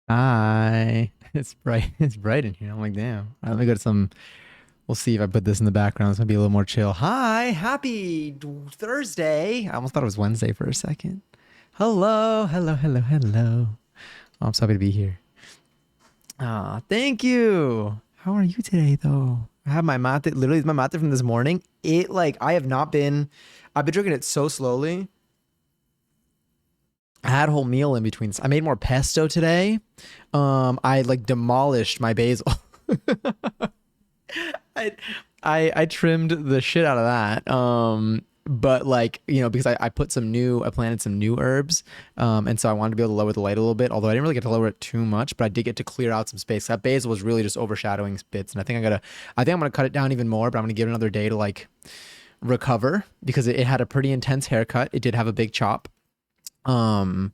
Hi. It's bright. It's bright in here. I'm like, damn. Let me go to some. We'll see if I put this in the background. It's gonna be a little more chill. Hi. Happy Thursday. I almost thought it was Wednesday for a second. Hello. Hello. Hello. Hello. Oh, I'm so happy to be here. Ah, thank you. How are you today, though? I have my mate. Literally, it's my mate from this morning. It like I have not been. I've been drinking it so slowly. I had a whole meal in between. I made more pesto today. I like demolished my basil. I, I trimmed the shit out of that. But like, because I put I planted some new herbs. And so I wanted to be able to lower the light a little bit, although I didn't really get to lower it too much, but I did get to clear out some space. That basil was really just overshadowing bits. And I think I'm gonna cut it down even more, but I'm gonna give it another day to like recover because it had a pretty intense haircut. It did have a big chop. Um,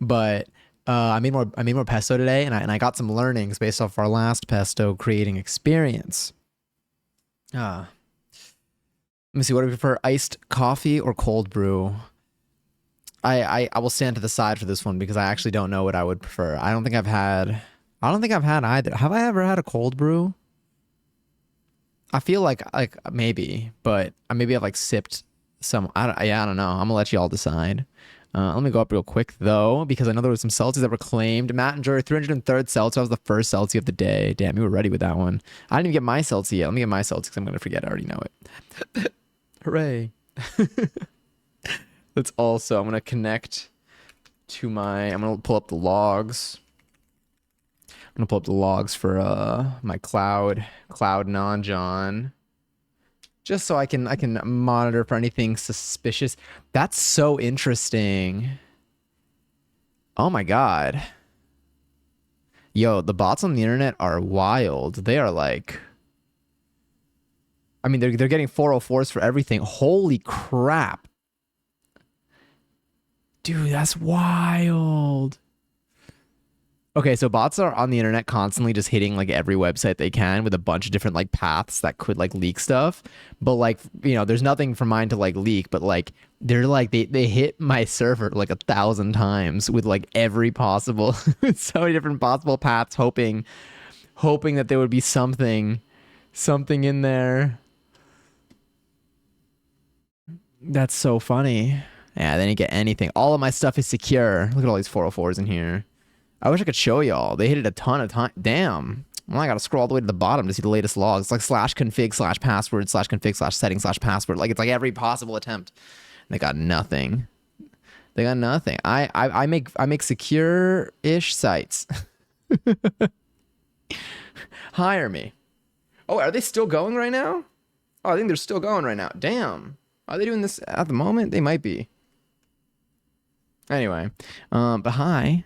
but I made more pesto today, and I got some learnings based off our last pesto creating experience. Ah, let me see. What do you prefer, iced coffee or cold brew? I will stand to the side for this one because I actually don't know what I would prefer. I don't think I've had either. Have I ever had a cold brew? I feel like maybe, but maybe I've like sipped some. I don't know. I'm gonna let you all decide. Let me go up real quick though, because I know there was some Celsius that were claimed. Matt and Jory, 303rd Celsius. That was the first Celsius of the day. Damn, you were ready with that one. I didn't even get my Celsius yet. Let me get my Celsius because I'm gonna forget. I already know it. Hooray! That's also. I'm gonna connect to my. I'm gonna pull up the logs. I'm gonna pull up the logs for my cloud non John, just so I can monitor for anything suspicious. That's so interesting. Oh my god. Yo, the bots on the internet are wild. They are like, I mean, they're getting 404s for everything. Holy crap. Dude, that's wild. Okay, so bots are on the internet constantly just hitting like every website they can with a bunch of different like paths that could like leak stuff. But like, there's nothing for mine to like leak, but like they're like they hit my server like 1,000 times with like every possible so many different possible paths hoping that there would be something in there. That's so funny. Yeah, they didn't get anything. All of my stuff is secure. Look at all these 404s in here. I wish I could show y'all. They hit it a ton of time. Damn. Well, I gotta scroll all the way to the bottom to see the latest logs. It's like slash config slash password slash config slash setting slash password. Like it's like every possible attempt. They got nothing. They got nothing. I make secure-ish sites. Hire me. Oh, are they still going right now? Oh, I think they're still going right now. Damn. Are they doing this at the moment? They might be. Anyway, but hi.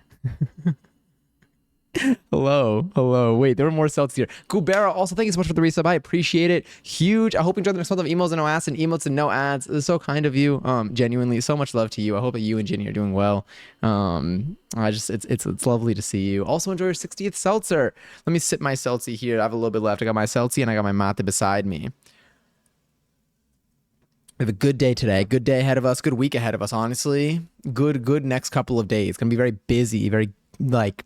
Hello, hello. Wait, there were more celts here. Kubera, also thank you so much for the resub. I appreciate it. Huge. I hope you enjoyed the next month of emails and no ads and emotes and no ads. It's so kind of you. Genuinely, so much love to you. I hope that you and Ginny are doing well. It's lovely to see you. Also enjoy your 60th seltzer. Let me sip my seltzy here. I have a little bit left. I got my seltzy and I got my mate beside me. We have a good day today. Good day ahead of us. Good week ahead of us. Honestly, good next couple of days. Gonna be very busy. Very like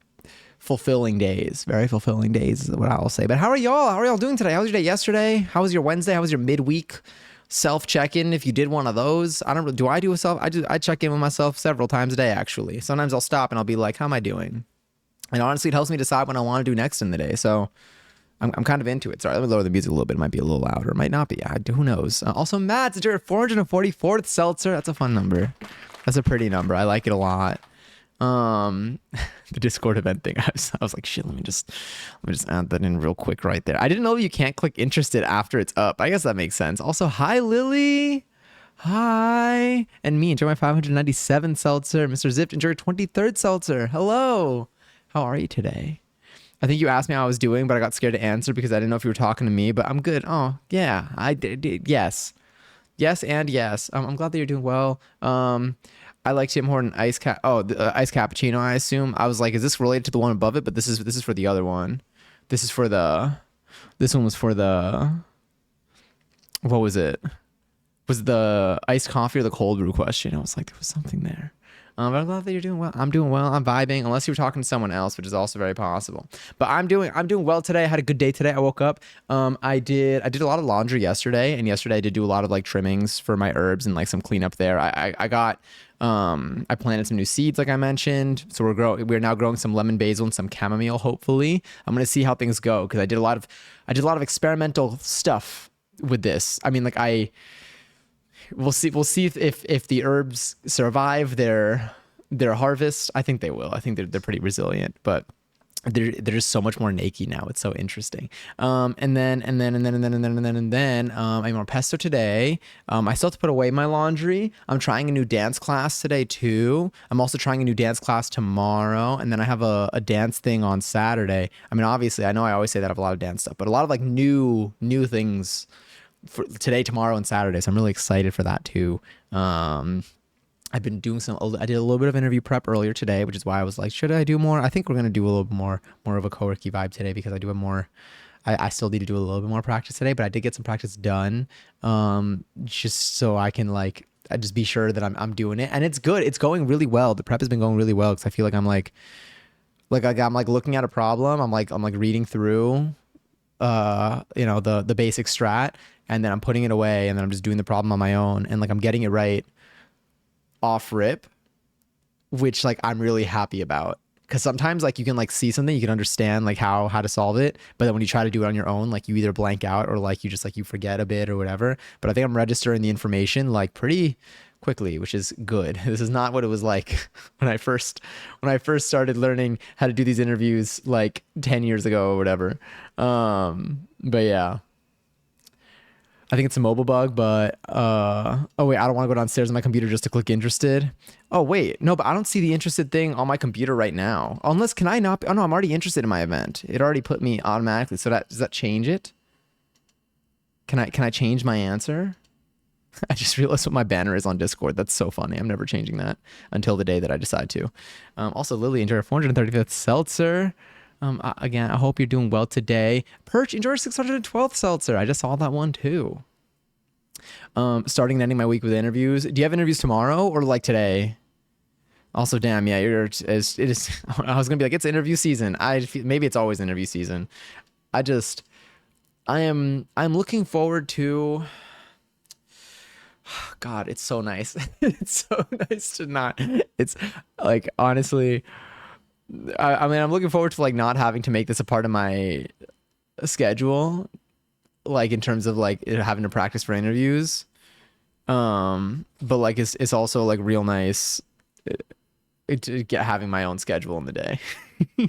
fulfilling days. Very fulfilling days is what I'll say. But how are y'all? How are y'all doing today? How was your day yesterday? How was your Wednesday? How was your midweek self check-in? If you did one of those, I don't know. Do I do a self? I check in with myself several times a day, actually. Sometimes I'll stop and I'll be like, how am I doing? And honestly, it helps me decide what I want to do next in the day. So I'm kind of into it. Sorry, let me lower the music a little bit. It might be a little louder. It might not be. Who knows? Also, Matt, it's your 444th seltzer. That's a fun number. That's a pretty number. I like it a lot. The Discord event thing. I was like, shit, let me just add that in real quick right there. I didn't know that you can't click interested after it's up. I guess that makes sense. Also, hi Lily. Hi. And me, enjoy my 597 seltzer. Mr. Zipped, enjoy your 23rd seltzer. Hello. How are you today? I think you asked me how I was doing, but I got scared to answer because I didn't know if you were talking to me, but I'm good. Oh, yeah. I did. Yes. Yes and yes. I'm glad that you're doing well. I like Tim Horton ice cap. Oh, the ice cappuccino. I assume. I was like, is this related to the one above it? But this is for the other one. This is for the. This one was for the. What was it? Was the iced coffee or the cold brew question? I was like, there was something there. But I'm glad that you're doing well. I'm doing well. I'm vibing, unless you were talking to someone else, which is also very possible. But I'm doing well today. I had a good day today. I woke up. I did a lot of laundry yesterday, and yesterday I did do a lot of like trimmings for my herbs and like some cleanup there. I planted some new seeds, like I mentioned. So we're now growing some lemon basil and some chamomile. Hopefully, I'm gonna see how things go because I did a lot of experimental stuff with this. I mean, like we'll see if the herbs survive their harvest. I think they will. I think they're pretty resilient, but they're just so much more naked now. It's so interesting. I made more pesto today. I still have to put away my laundry. I'm trying a new dance class today too. I'm also trying a new dance class tomorrow, and then I have a dance thing on Saturday. I mean, obviously, I know I always say that I have a lot of dance stuff, but a lot of like new things for today, tomorrow, and Saturday. So I'm really excited for that too. I've been doing I did a little bit of interview prep earlier today, which is why I was like, should I do more? I think we're going to do a little bit more of a coworking vibe today because I do have more. I still need to do a little bit more practice today, but I did get some practice done. Just so I can I just be sure that I'm doing it, and it's good. It's going really well. The prep has been going really well because I feel like I'm I'm looking at a problem. I'm reading through, the basic strat, and then I'm putting it away, and then I'm just doing the problem on my own, and like I'm getting it right off rip, which like I'm really happy about. Because sometimes like you can like see something, you can understand like how to solve it, but then when you try to do it on your own, like you either blank out or like you just like you forget a bit or whatever. But I think I'm registering the information like pretty quickly, which is good. This is not what it was like when I first started learning how to do these interviews like 10 years ago or whatever. But yeah, I think it's a mobile bug, but oh wait, I don't want to go downstairs on my computer just to click interested. Oh wait, no, but I don't see the interested thing on my computer right now. Unless can I not? Oh no, I'm already interested in my event. It already put me automatically. So does that change it? Can I change my answer? I just realized what my banner is on Discord. That's so funny. I'm never changing that until the day that I decide to. Also, Lily, enjoy your 435th seltzer. Again, I hope you're doing well today. Perch, enjoy your 612th seltzer. I just saw that one too. Starting and ending my week with interviews. Do you have interviews tomorrow or like today? Also, damn, yeah, it is. I was gonna be like, it's interview season. Maybe it's always interview season. I'm looking forward to. God, it's so nice. It's so nice to not. It's like honestly. I mean, I'm looking forward to like not having to make this a part of my schedule, like in terms of like having to practice for interviews. But like it's also like real nice having my own schedule in the day. You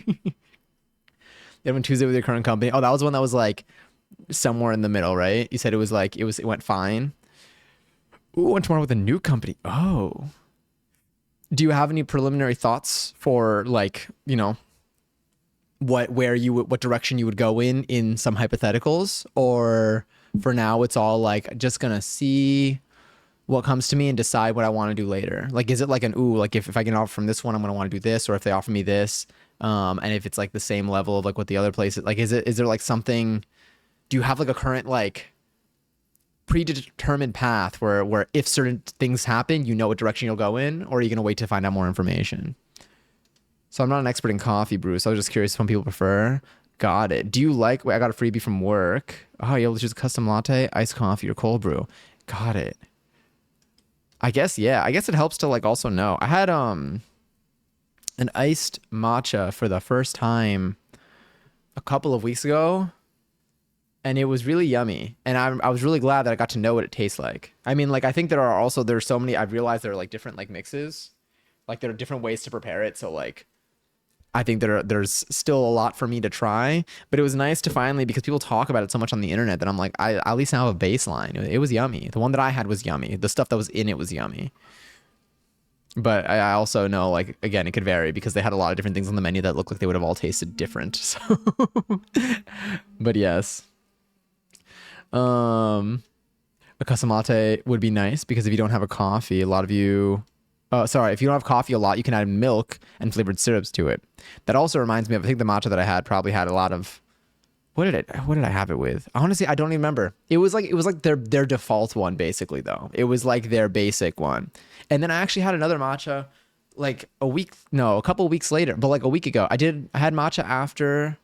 have on Tuesday with your current company. Oh, that was one that was like somewhere in the middle, right? You said it was like it went fine. Ooh, went tomorrow with a new company. Oh. Do you have any preliminary thoughts for like, what direction you would go in some hypotheticals, or for now it's all like just gonna see what comes to me and decide what I want to do later? Like, is it like like if I get an offer from this one, I'm gonna want to do this, or if they offer me this, and if it's like the same level of like what the other place is, like, is there like something? Do you have like a current like predetermined path where if certain things happen, you know what direction you'll go in, or are you going to wait to find out more information? So I'm not an expert in coffee brew, so I was just curious if some people prefer. Got it. Do you like, wait, I got a freebie from work. Oh, you're able to choose a custom latte, iced coffee, or cold brew. Got it. I guess, yeah. I guess it helps to like also know. I had an iced matcha for the first time a couple of weeks ago, and it was really yummy. And I was really glad that I got to know what it tastes like. I mean, like, I think there's so many, I've realized there are like different like mixes, like there are different ways to prepare it. So like, I think there's still a lot for me to try, but it was nice to finally, because people talk about it so much on the internet that I'm like, I at least now have a baseline. It was yummy. The one that I had was yummy. The stuff that was in it was yummy. But I also know, like, again, it could vary because they had a lot of different things on the menu that looked like they would have all tasted different. So, but yes. A custom latte would be nice because if you don't have a coffee, a lot of you, if you don't have coffee a lot, you can add milk and flavored syrups to it. That also reminds me of, I think the matcha that I had probably had a lot of, what did I have it with? Honestly, I don't even remember. It was like their default one basically though. It was like their basic one. And then I actually had another matcha like a week, no, a couple of weeks later, but like a week ago, I had matcha after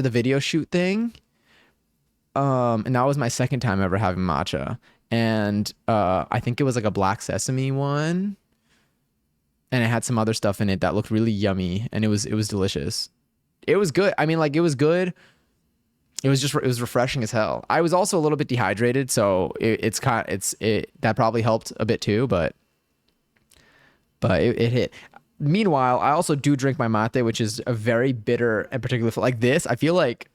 the video shoot thing. And that was my second time ever having matcha. And I think it was like a black sesame one, and it had some other stuff in it that looked really yummy, and it was delicious. It was good. I mean, like it was good. It was refreshing as hell. I was also a little bit dehydrated, so it that probably helped a bit too, but it hit. Meanwhile, I also do drink my mate, which is a very bitter and particular like this. I feel like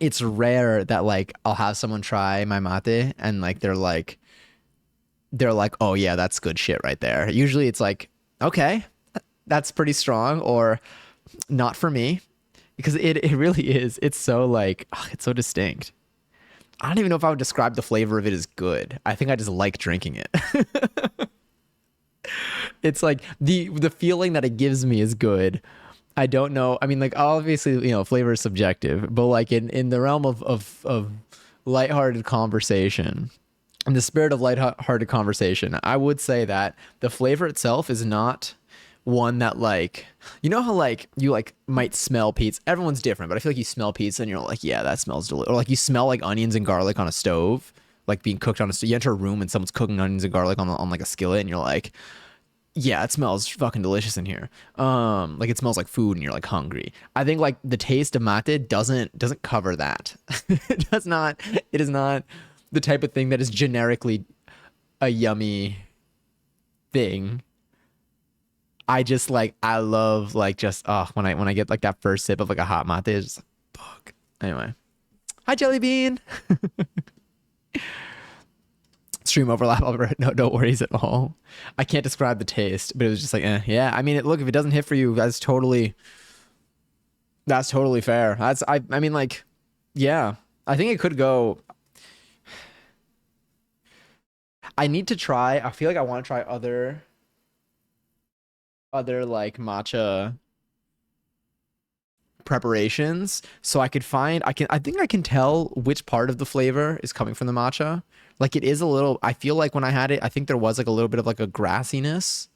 it's rare that like I'll have someone try my mate and like they're like, "Oh yeah, that's good shit right there." Usually it's like, "Okay, that's pretty strong," or "Not for me." Because it really is. It's so like it's so distinct. I don't even know if I would describe the flavor of it as good. I think I just like drinking it. It's like the feeling that it gives me is good. I don't know. I mean, like obviously, flavor is subjective, but like in the realm of lighthearted conversation, in the spirit of lighthearted conversation, I would say that the flavor itself is not one that like how like you like might smell pizza. Everyone's different, but I feel like you smell pizza and you're like, yeah, that smells delicious. Or like you smell like onions and garlic on a stove, like being cooked on a stove. You enter a room and someone's cooking onions and garlic on like a skillet, and you're like, yeah, it smells fucking delicious in here. Like it smells like food and you're like hungry. I think like the taste of mate doesn't cover that. It does not. It is not the type of thing that is generically a yummy thing. I love like just when I get like that first sip of like a hot mate, it's just like fuck. Anyway. Hi Jelly Bean. Stream overlap over it. No worries at all. I can't describe the taste, but it was just like, yeah. I mean, look, if it doesn't hit for you, that's totally fair. I mean, like, yeah. I think it could go. I need to try. I feel like I want to try other like matcha preparations so I think I can tell which part of the flavor is coming from the matcha. Like it is a little, I feel like when I had it, I think there was like a little bit of like a grassiness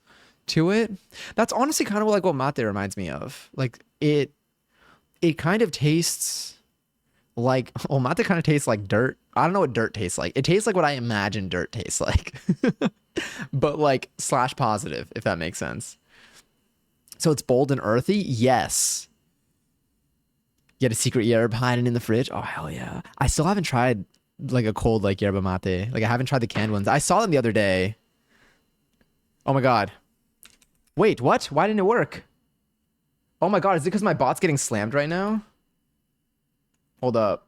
to it. That's honestly kind of like what mate reminds me of. Like it kind of tastes like, well, mate kind of tastes like dirt. I don't know what dirt tastes like. It tastes like what I imagine dirt tastes like. But like slash positive, if that makes sense. So it's bold and earthy? Yes. Get a secret yerba hiding in the fridge? Oh, hell yeah. I still haven't tried like a cold like yerba mate. Like I haven't tried the canned ones. I saw them the other day. Oh my God. Wait, what? Why didn't it work? Oh my God, is it because my bot's getting slammed right now? Hold up.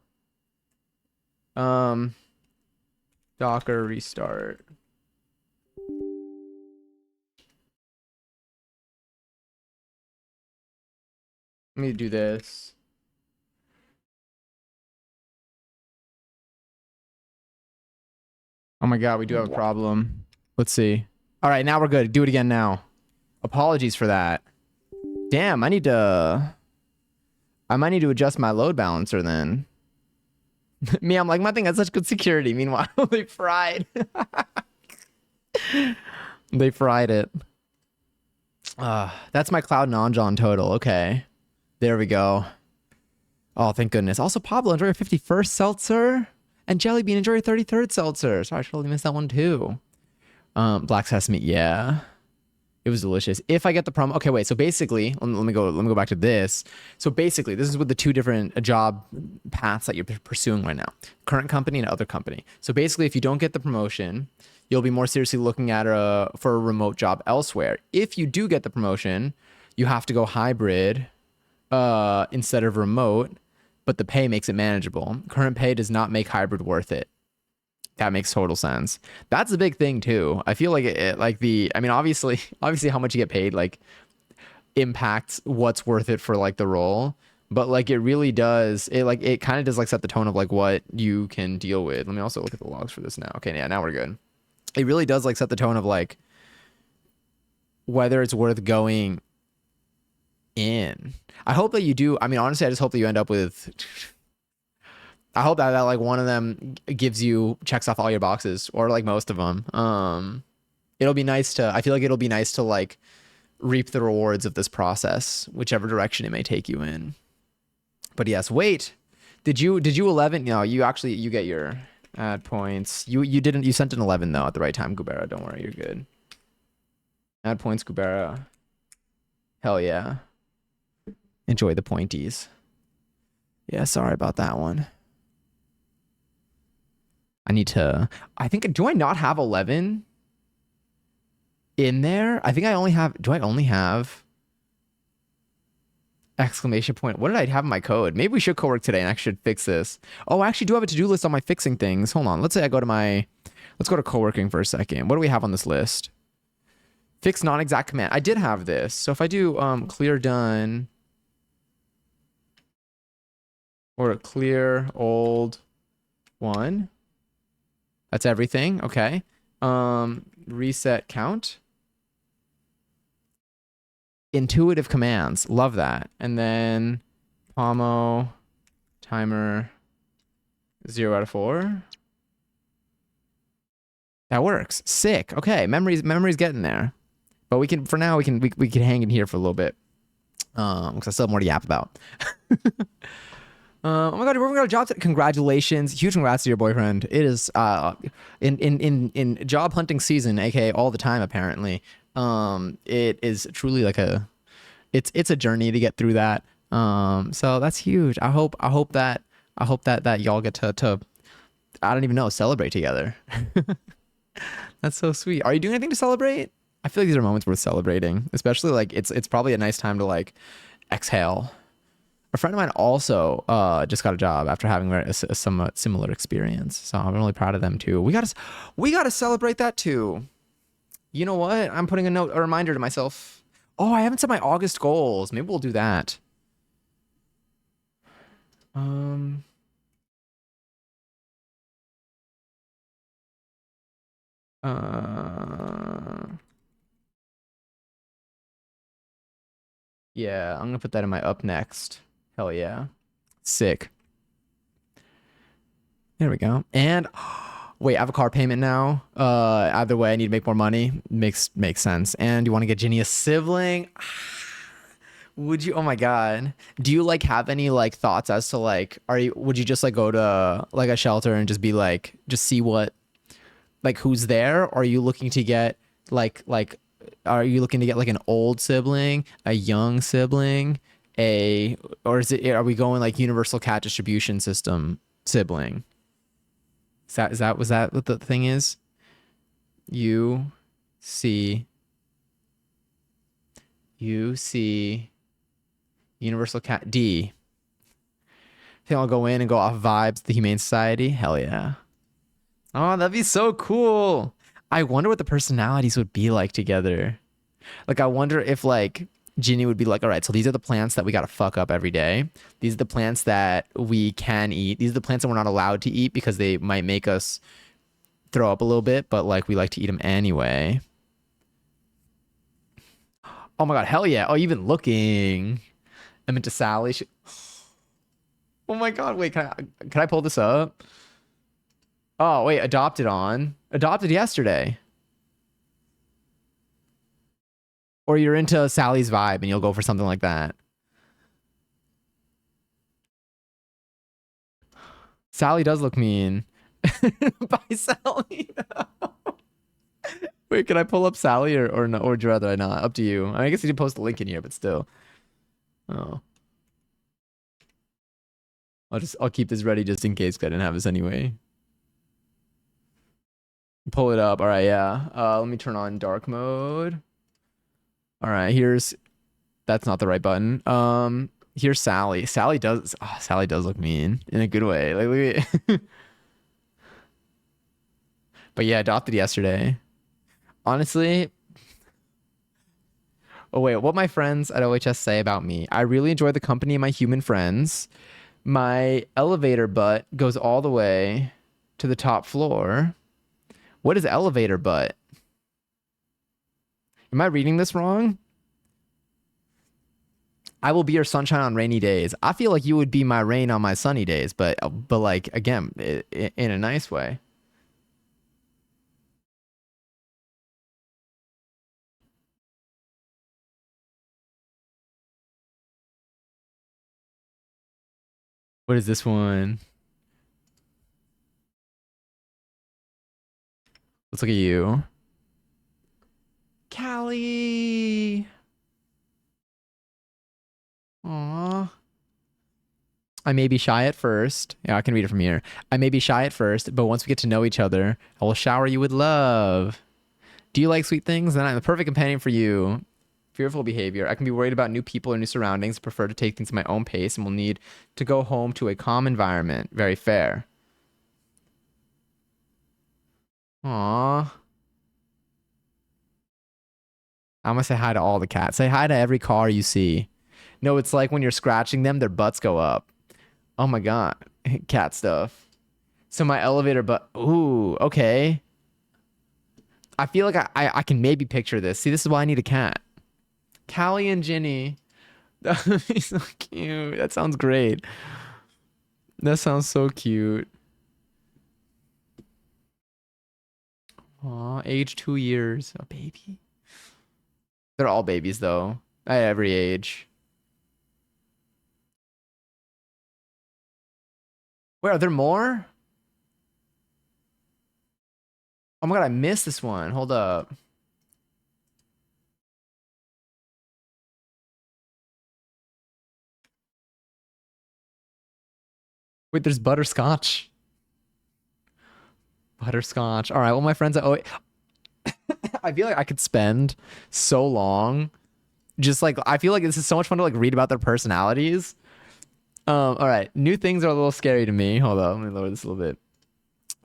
Um, Docker restart. Let me do this. Oh my God, we do have a problem. Let's see. All right, now we're good. Do it again now. Apologies for that. Damn, I might need to adjust my load balancer then. Me, I'm like, my thing has such good security. Meanwhile, they fried. They fried it. That's my Cloud non-John total. Okay. There we go. Oh, thank goodness. Also, Pablo, enjoy your 51st seltzer. And Jellybean, enjoy your 33rd seltzer. Sorry, I totally missed that one too. Black sesame, yeah. It was delicious. If I get the promo, okay, wait. So basically, let me go back to this. So basically, this is with the two different job paths that you're pursuing right now: current company and other company. So basically, if you don't get the promotion, you'll be more seriously looking at for a remote job elsewhere. If you do get the promotion, you have to go hybrid instead of remote, but the pay makes it manageable. Current pay does not make hybrid worth it. That makes total sense. That's a big thing too. I feel like I mean, obviously how much you get paid like impacts what's worth it for like the role, but like it really does. It kind of does like set the tone of like what you can deal with. Let me also look at the logs for this now. Okay, yeah, now we're good. It really does like set the tone of like whether it's worth going in. I hope that you do. I mean, honestly, I just hope that you end up with I hope that like one of them gives you checks off all your boxes or like most of them. It'll be nice to. I feel like it'll be nice to like reap the rewards of this process, whichever direction it may take you in. But yes, wait. Did you 11? No, you actually you get your add points. You didn't you sent an 11 though at the right time, Gubera. Don't worry, you're good. Add points, Gubera. Hell yeah. Enjoy the pointies. Yeah, sorry about that one. I think, do I not have 11 in there? I think I only have, do I only have exclamation point? What did I have in my code? Maybe we should co-work today and I should fix this. Oh, I actually do have a to-do list on my fixing things. Hold on. Let's say I go to let's go to co-working for a second. What do we have on this list? Fix non-exact command. I did have this. So if I do clear done or clear old one, that's everything. Okay. Reset count. Intuitive commands. Love that. And then Pomo timer 0 out of 4. That works. Sick. Okay. Memory's getting there. But we can, for now, we can hang in here for a little bit. Because I still have more to yap about. Oh my god, we're going to job. Congratulations. Huge congrats to your boyfriend. It is in job hunting season, aka all the time apparently. It is truly like it's a journey to get through that. So that's huge. I hope that y'all get to I don't even know, celebrate together. That's so sweet. Are you doing anything to celebrate? I feel like these are moments worth celebrating, especially like it's probably a nice time to like exhale. A friend of mine also just got a job after having a somewhat similar experience. So I'm really proud of them too. We gotta celebrate that too. You know what? I'm putting a reminder to myself. Oh, I haven't set my August goals. Maybe we'll do that. Yeah, I'm gonna put that in my up next. Hell yeah. Sick. There we go. And wait, I have a car payment now. Either way, I need to make more money. Makes sense. And you want to get Ginny a sibling? Would you? Oh my God. Do you like have any like thoughts as to like, would you just like go to like a shelter and just be like, just see what, like who's there? Or are you looking to get are you looking to get like an old sibling, a young sibling, or are we going like universal cat distribution system sibling? Was that what the thing is? You see universal cat D. I think I'll go in and go off vibes, the Humane Society. Hell yeah. Oh, that'd be so cool. I wonder what the personalities would be like together. Like, I wonder if like Ginny would be like, all right, so these are the plants that we gotta fuck up every day. These are the plants that we can eat. These are the plants that we're not allowed to eat because they might make us throw up a little bit, but like we like to eat them anyway. Oh my God, hell yeah. Oh, you've been looking. I'm into Sally. Oh my God, wait, can I pull this up? Oh, wait, adopted yesterday. Or you're into Sally's vibe and you'll go for something like that. Sally does look mean. Bye, Sally. Wait, can I pull up Sally or no? Or would you rather I not? Up to you. I guess you did post a link in here, but still. Oh. I'll keep this ready just in case, because I didn't have this anyway. Pull it up. All right, yeah. Let me turn on dark mode. All right, that's not the right button. Here's Sally. Sally does look mean in a good way. Like, look at But yeah, adopted yesterday. Honestly, oh wait, what my friends at OHS say about me. I really enjoy the company of my human friends. My elevator butt goes all the way to the top floor. What is elevator butt? Am I reading this wrong? I will be your sunshine on rainy days. I feel like you would be my rain on my sunny days, but like again, in a nice way. What is this one? Let's look at you. Callie. Aw. I may be shy at first. Yeah, I can read it from here. I may be shy at first, but once we get to know each other, I will shower you with love. Do you like sweet things? Then I'm the perfect companion for you. Fearful behavior. I can be worried about new people or new surroundings. Prefer to take things at my own pace and will need to go home to a calm environment. Very fair. Aw. I'm gonna say hi to all the cats. Say hi to every car you see. No, it's like when you're scratching them, their butts go up. Oh my God. Cat stuff. So my elevator but ooh, okay. I feel like I can maybe picture this. See, this is why I need a cat. Callie and Ginny. That would be so cute. That sounds great. That sounds so cute. Aw, age 2 years. A baby. They're all babies though. At every age. Wait, are there more? Oh my God, I missed this one. Hold up. Wait, there's butterscotch. Butterscotch. All right. Well, my friends, oh, I feel like I could spend so long just like I feel like this is so much fun to like read about their personalities. All right. New things are a little scary to me. Hold on, let me lower this a little bit.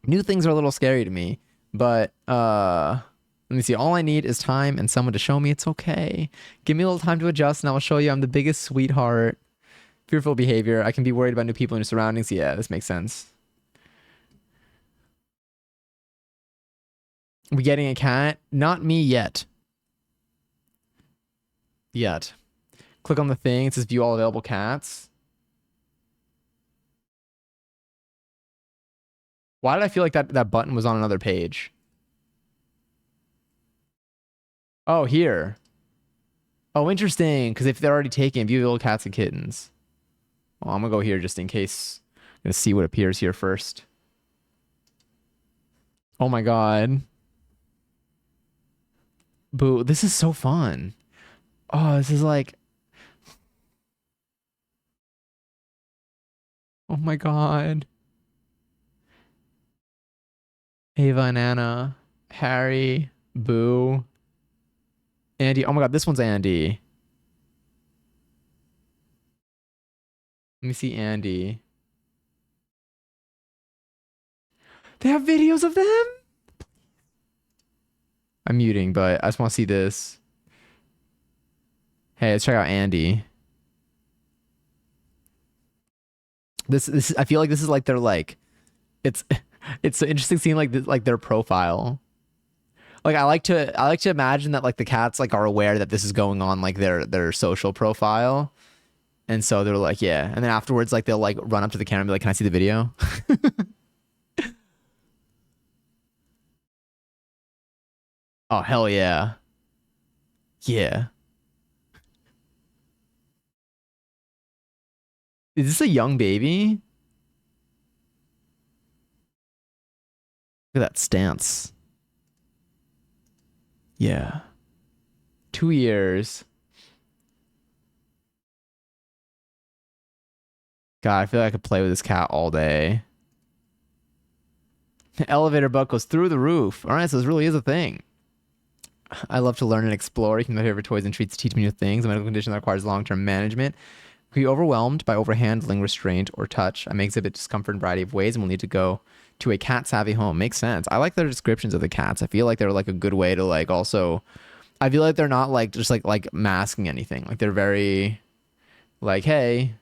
New things are a little scary to me, but let me see. All I need is time and someone to show me it's okay. Give me a little time to adjust and I will show you I'm the biggest sweetheart. Fearful behavior. I can be worried about new people and new surroundings. Yeah, this makes sense. We getting a cat? Not me yet. Yet. Click on the thing. It says view all available cats. Why did I feel like that button was on another page? Oh, here. Oh, interesting. Because if they're already taken, view all cats and kittens. Well, I'm gonna go here just in case. I'm gonna see what appears here first. Oh my God. Boo. This is so fun. Oh, this is like, oh my God. Ava and Anna. Harry. Boo. Andy. Oh my God, this one's Andy. Let me see Andy. They have videos of them? I'm muting, but I just want to see this. Hey, let's check out Andy. This I feel like this is like their like it's it's so interesting seeing like like their profile. Like I like to imagine that like the cats like are aware that this is going on like their social profile. And so they're like, yeah. And then afterwards like they'll like run up to the camera and be like, "Can I see the video?" Oh, hell yeah. Yeah. Is this a young baby? Look at that stance. Yeah. 2 years. God, I feel like I could play with this cat all day. The elevator butt goes through the roof. All right, so this really is a thing. I love to learn and explore. You can my favorite toys and treats teach me new things. A medical condition that requires long-term management. Can be overwhelmed by overhandling, restraint, or touch. I may exhibit discomfort in a variety of ways and will need to go to a cat-savvy home. Makes sense. I like their descriptions of the cats. I feel like they're like a good way to like also. I feel like they're not like just like masking anything. Like they're very like, hey,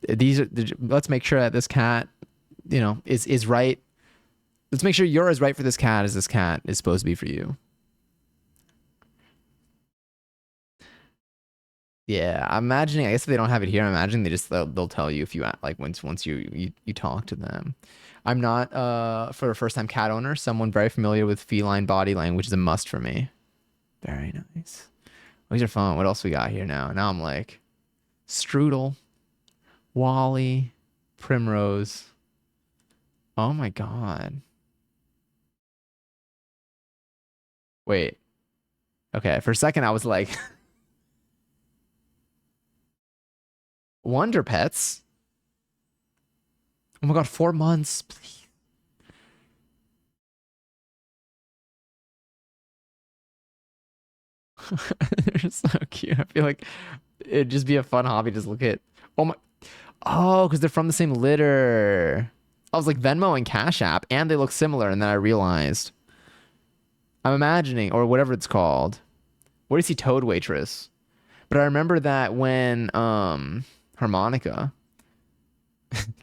these are. Let's make sure that this cat, is right. Let's make sure you're as right for this cat as this cat is supposed to be for you. Yeah, I'm imagining. I guess if they don't have it here, I'm imagining they'll tell you if you like once you talk to them. I'm not for a first time cat owner. Someone very familiar with feline body language is a must for me. Very nice. These are fun. What else we got here now? Now I'm like Strudel, Wally, Primrose. Oh my God. Wait. Okay. For a second, I was like, Wonder Pets. Oh my God, 4 months. Please. They're so cute. I feel like it'd just be a fun hobby. Just look at. Oh my. Oh, because they're from the same litter. I was like Venmo and Cash App, and they look similar. And then I realized I'm imagining, or whatever it's called. Where do you see Toad Waitress? But I remember that when Harmonica,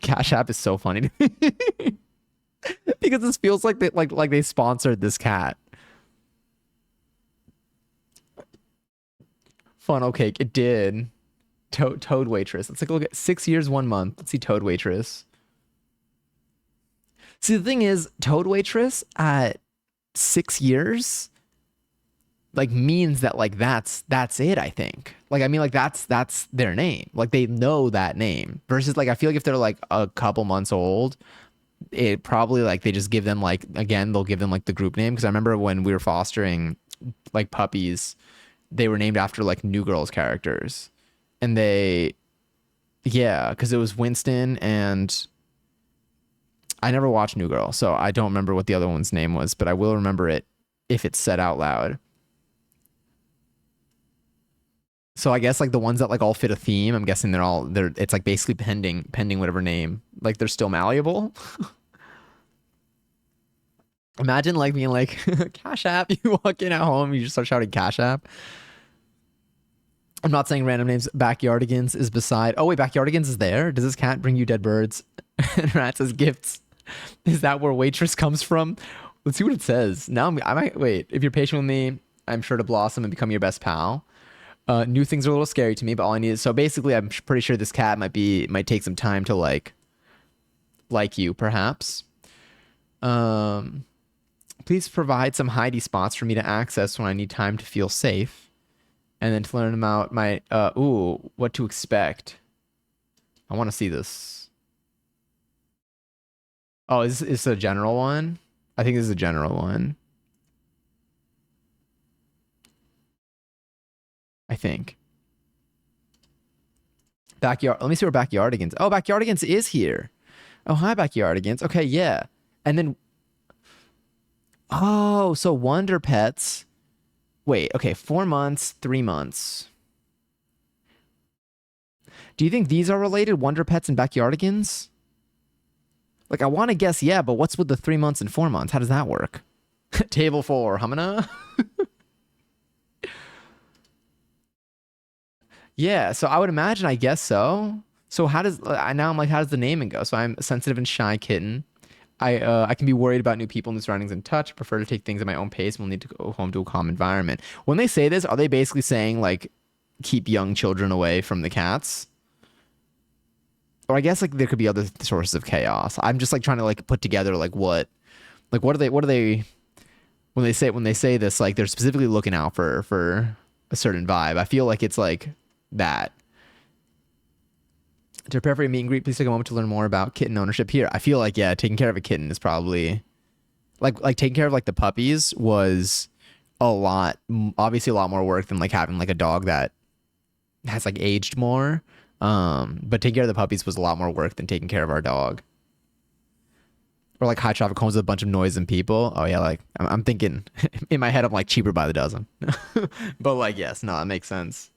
Cash App is so funny to me because this feels like they sponsored this cat. Funnel cake, it did. Toad Waitress. Let's take a look at 6 years, 1 month. Let's see Toad Waitress. See, the thing is, Toad Waitress at 6 years like means that like that's it, I think. Like I mean like that's their name. Like they know that name. Versus like I feel like if they're like a couple months old, it probably like they just give them like again, they'll give them like the group name. Because I remember when we were fostering like puppies, they were named after like New Girls characters. And they yeah, because it was Winston and I never watched New Girl, so I don't remember what the other one's name was, but I will remember it if it's said out loud. So I guess like the ones that like all fit a theme, I'm guessing they're it's like basically pending whatever name. Like they're still malleable. Imagine like being like Cash App, you walk in at home, you just start shouting Cash App. I'm not saying random names. Backyardigans is beside. Oh wait, Backyardigans is there. Does this cat bring you dead birds and rats as gifts? Is that where waitress comes from? Let's see what it says. Now I might wait. If you're patient with me, I'm sure to blossom and become your best pal. New things are a little scary to me, but all I need is so basically, I'm pretty sure this cat might take some time to like you, perhaps. Um, Please provide some hidey spots for me to access when I need time to feel safe, and then to learn about my what to expect. I want to see this. Oh, is this a general one? I think this is a general one. I think. Backyard. Let me see where Backyardigans. Oh, Backyardigans is here. Oh, hi, Backyardigans. Okay, yeah. And then, oh, so Wonder Pets. Wait, okay, 4 months, 3 months. Do you think these are related, Wonder Pets and Backyardigans? Like, I want to guess, yeah, but what's with the 3 months and 4 months? How does that work? Table for Humana? Yeah, so I would imagine, I guess so. So how does now I'm like, how does the naming go? So I'm a sensitive and shy kitten. I can be worried about new people, new surroundings, and touch. I prefer to take things at my own pace. We'll need to go home to a calm environment. When they say this, are they basically saying like keep young children away from the cats? Or I guess like there could be other sources of chaos. I'm just like trying to like put together like what are they when they say this like they're specifically looking out for a certain vibe. I feel like it's like that. To prepare for a meet and greet, please take a moment to learn more about kitten ownership here. I feel like yeah, taking care of a kitten is probably like taking care of like the puppies was obviously a lot more work than like having like a dog that has like aged more. But taking care of the puppies was a lot more work than taking care of our dog. Or like high traffic homes with a bunch of noise and people. Oh yeah, like I'm thinking in my head I'm like cheaper by the dozen. But like yes, no, that makes sense.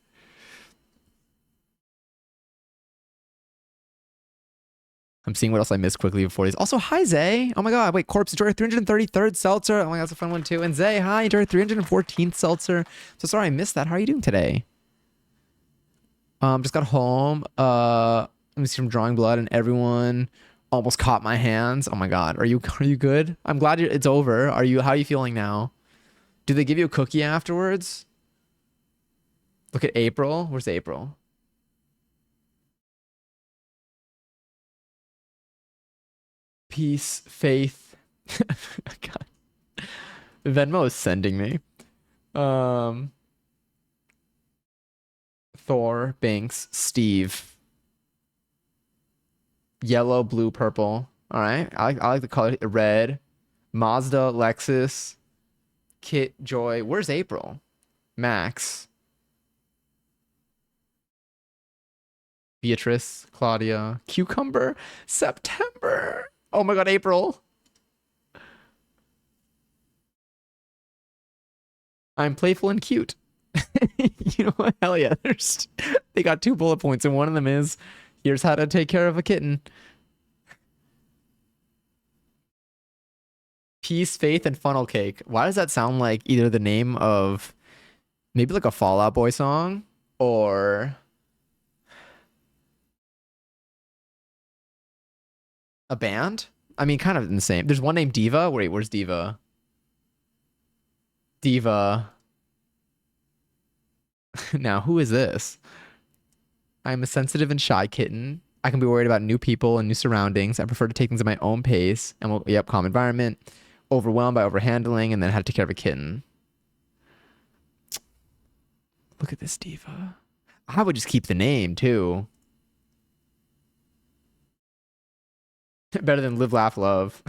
I'm seeing what else I missed quickly before these. Also, hi Zay. Oh my god, wait, Corpse, enjoy your 333rd seltzer. Oh my god, that's a fun one too. And Zay, hi, enjoy your 314th seltzer. So sorry I missed that. How are you doing today? Just got home. Let me see from drawing blood, and everyone almost caught my hands. Oh my god, are you good? I'm glad it's over. How are you feeling now? Do they give you a cookie afterwards? Look at April. Where's April? Peace, faith. God. Venmo is sending me. Um, Thor, Binks, Steve, yellow, blue, purple. All right. I like the color red. Mazda, Lexus, Kit, Joy. Where's April? Max, Beatrice, Claudia, Cucumber, September. Oh my God, April. I'm playful and cute. You know what? Hell yeah. They got two bullet points, and one of them is here's how to take care of a kitten. Peace, faith, and funnel cake. Why does that sound like either the name of maybe like a Fall Out Boy song or a band? I mean, kind of in the same. There's one named Diva. Wait, where's Diva? Diva. Now, who is this? I'm a sensitive and shy kitten. I can be worried about new people and new surroundings. I prefer to take things at my own pace. And well, yep, calm environment. Overwhelmed by overhandling, and then how to take care of a kitten. Look at this diva. I would just keep the name too. Better than live, laugh, love.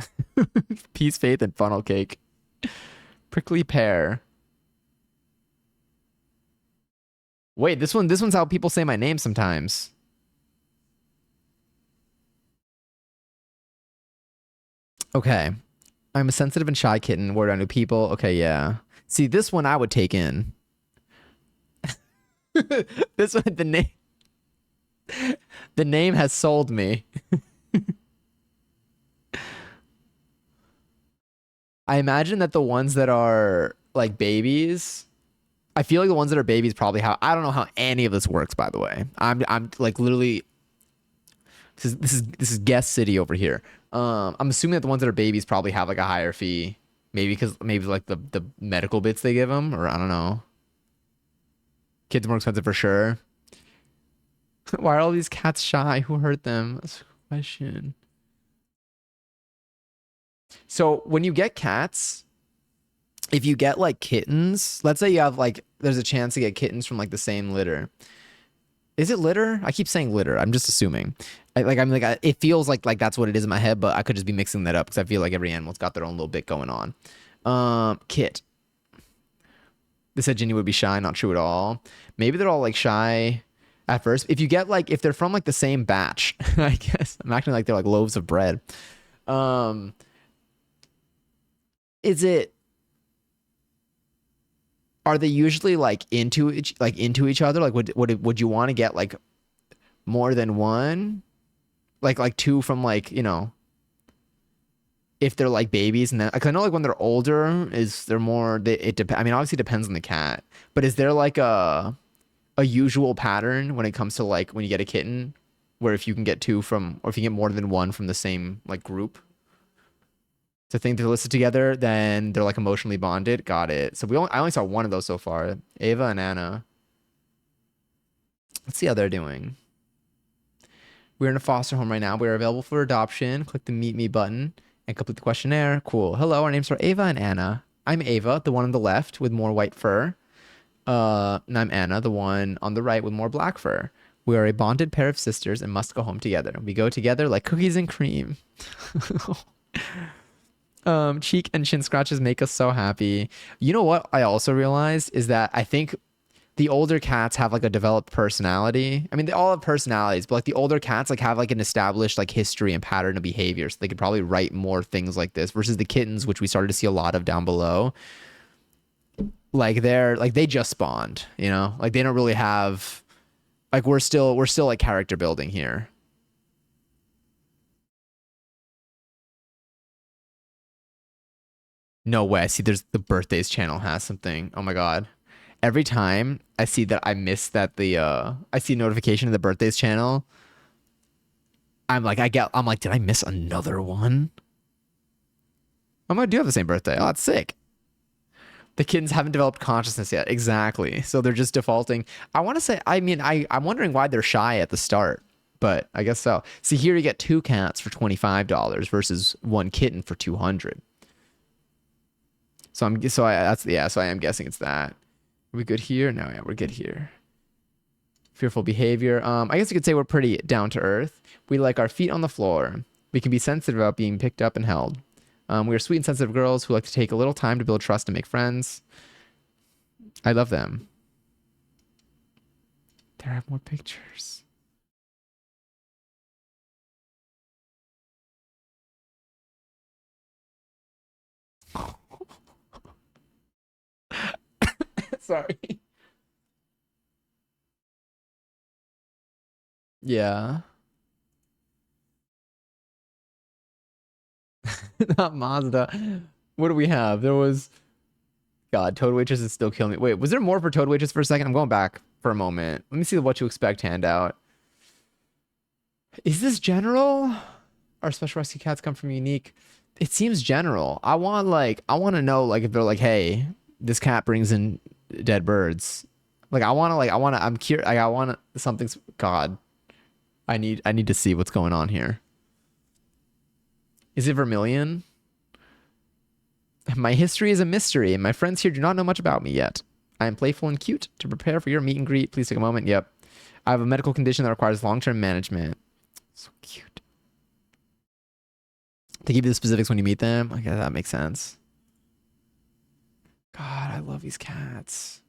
Peace, faith, and funnel cake. Prickly pear. Wait, this one's how people say my name sometimes. Okay. I'm a sensitive and shy kitten, worried about new people. Okay, yeah. See, this one I would take in. This one, the name has sold me. I imagine that the ones that are like babies, I feel like the ones that are babies probably how I don't know how any of this works, by the way. I'm like literally this is guest city over here. I'm assuming that the ones that are babies probably have like a higher fee. Maybe because maybe like the medical bits they give them, or I don't know. Kids are more expensive for sure. Why are all these cats shy? Who hurt them? That's a question. So when you get cats, if you get like kittens, let's say you have like there's a chance to get kittens from like the same litter. Is it litter? I keep saying litter. I'm just assuming. It feels like that's what it is in my head, but I could just be mixing that up because I feel like every animal's got their own little bit going on. Kit. They said Ginny would be shy, not true at all. Maybe they're all like shy at first. If you get like if they're from like the same batch, I guess I'm acting like they're like loaves of bread. Um, is it are they usually like into each other? Like would you want to get like more than one? Like two from like, if they're like babies and then like I know like when they're older is they're more it depends. I mean, obviously it depends on the cat, but is there like a usual pattern when it comes to like when you get a kitten where if you can get two from or if you get more than one from the same like group to think they're listed together, then they're like emotionally bonded. Got it. So I only saw one of those so far. Ava and Anna. Let's see how they're doing. We're in a foster home right now. We are available for adoption. Click the Meet Me button and complete the questionnaire. Cool. Hello, our names are Ava and Anna. I'm Ava, the one on the left with more white fur. And I'm Anna, the one on the right with more black fur. We are a bonded pair of sisters and must go home together. We go together like cookies and cream. Cheek and chin scratches make us so happy. You know what I also realized is that I think the older cats have like a developed personality. I mean, they all have personalities, but like the older cats like have like an established like history and pattern of behavior. So they could probably write more things like this versus the kittens, which we started to see a lot of down below. Like they're like they just spawned, like they don't really have like we're still like character building here. No way. I see there's the birthdays channel has something. Oh my God. Every time I see that I miss that I see a notification of the birthdays channel, I'm like, did I miss another one? Oh my God, do have the same birthday. Oh, that's sick. The kittens haven't developed consciousness yet. Exactly. So they're just defaulting. I want to say, I mean, I'm wondering why they're shy at the start, but I guess so. See, here you get two cats for $25 versus one kitten for 200. So I am guessing it's that. Are we good here? No, yeah, we're good here. Fearful behavior. I guess you could say we're pretty down to earth. We like our feet on the floor. We can be sensitive about being picked up and held. We are sweet and sensitive girls who like to take a little time to build trust and make friends. I love them. There are more pictures. Sorry. Yeah. Not Mazda. What do we have? There was God, Toad Waitress is still killing me. Wait, was there more for Toad Waitress for a second? I'm going back for a moment. Let me see the what to expect handout. Is this general? Our special rescue cats come from unique. It seems general. I want to know like if they're like, hey, this cat brings in dead birds. I'm curious. I want something's God. I need to see what's going on here. Is it Vermilion? My history is a mystery, and my friends here do not know much about me yet. I am playful and cute. To prepare for your meet and greet, please take a moment. Yep. I have a medical condition that requires long-term management. So cute. They give you the specifics when you meet them. Okay, that makes sense. God, I love these cats.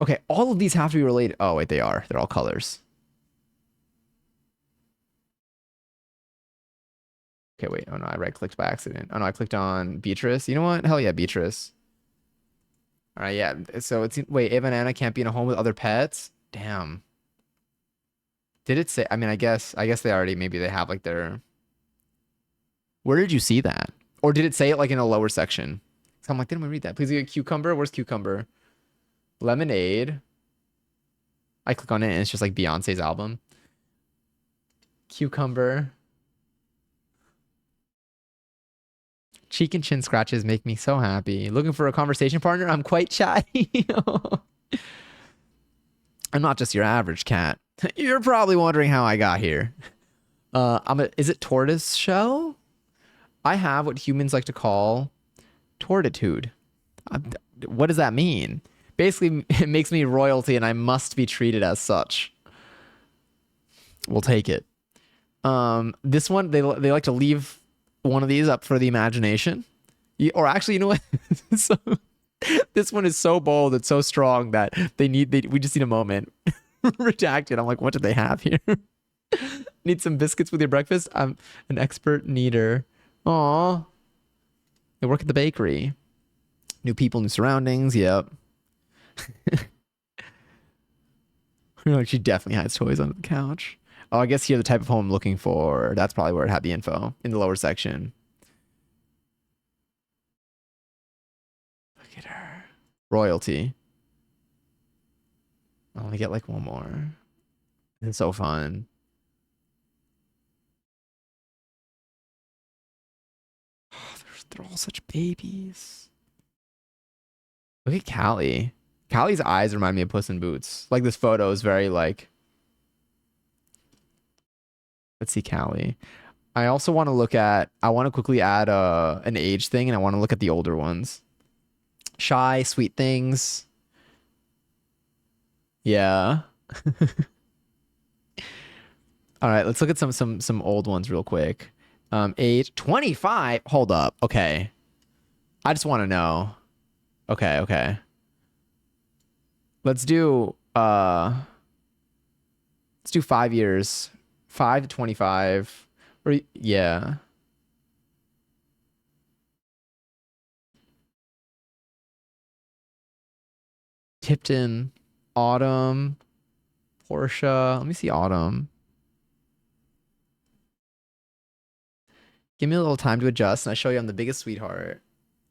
Okay, all of these have to be related. Oh, wait, they are. They're all colors. Okay, wait. Oh, no, I right-clicked by accident. Oh, no, I clicked on Beatrice. You know what? Hell yeah, Beatrice. All right, yeah. So it's... Wait, Ava and Anna can't be in a home with other pets? Damn. Did it say... I mean, I guess they already... Maybe they have, like, their... Where did you see that? Or did it say it, like, in a lower section? So I'm like, didn't we read that? Please get cucumber. Where's cucumber? Lemonade. I click on it, and it's just, like, Beyonce's album. Cucumber. Cheek and chin scratches make me so happy. Looking for a conversation partner? I'm quite chatty. I'm not just your average cat. You're probably wondering how I got here. Is it tortoise shell? I have what humans like to call tortitude. What does that mean? Basically, it makes me royalty and I must be treated as such. We'll take it. This one, they like to leave one of these up for the imagination. Or actually, you know what? So, this one is so bold and so strong that we just need a moment. Redacted. I'm like, what do they have here? Need some biscuits with your breakfast? I'm an expert kneader. Aw. They work at the bakery. New people, new surroundings. Yep. Like she definitely hides toys under the couch. Oh, I guess here the type of home I'm looking for. That's probably where it had the info in the lower section. Look at her. Royalty. I'll only get like one more. It's so fun. Oh, they're all such babies. Look at Callie. Callie's eyes remind me of Puss in Boots. Like this photo is very like. Let's see Callie. I also want to look at. I want to quickly add an age thing, and I want to look at the older ones. Shy, sweet things. Yeah. All right, let's look at some old ones real quick. Age 25. Hold up. Okay. I just want to know. Okay, okay. Let's do 5 years. 5 to 25. Or yeah. Tipton, Autumn, Portia. Let me see Autumn. Give me a little time to adjust, and I show you I'm the biggest sweetheart.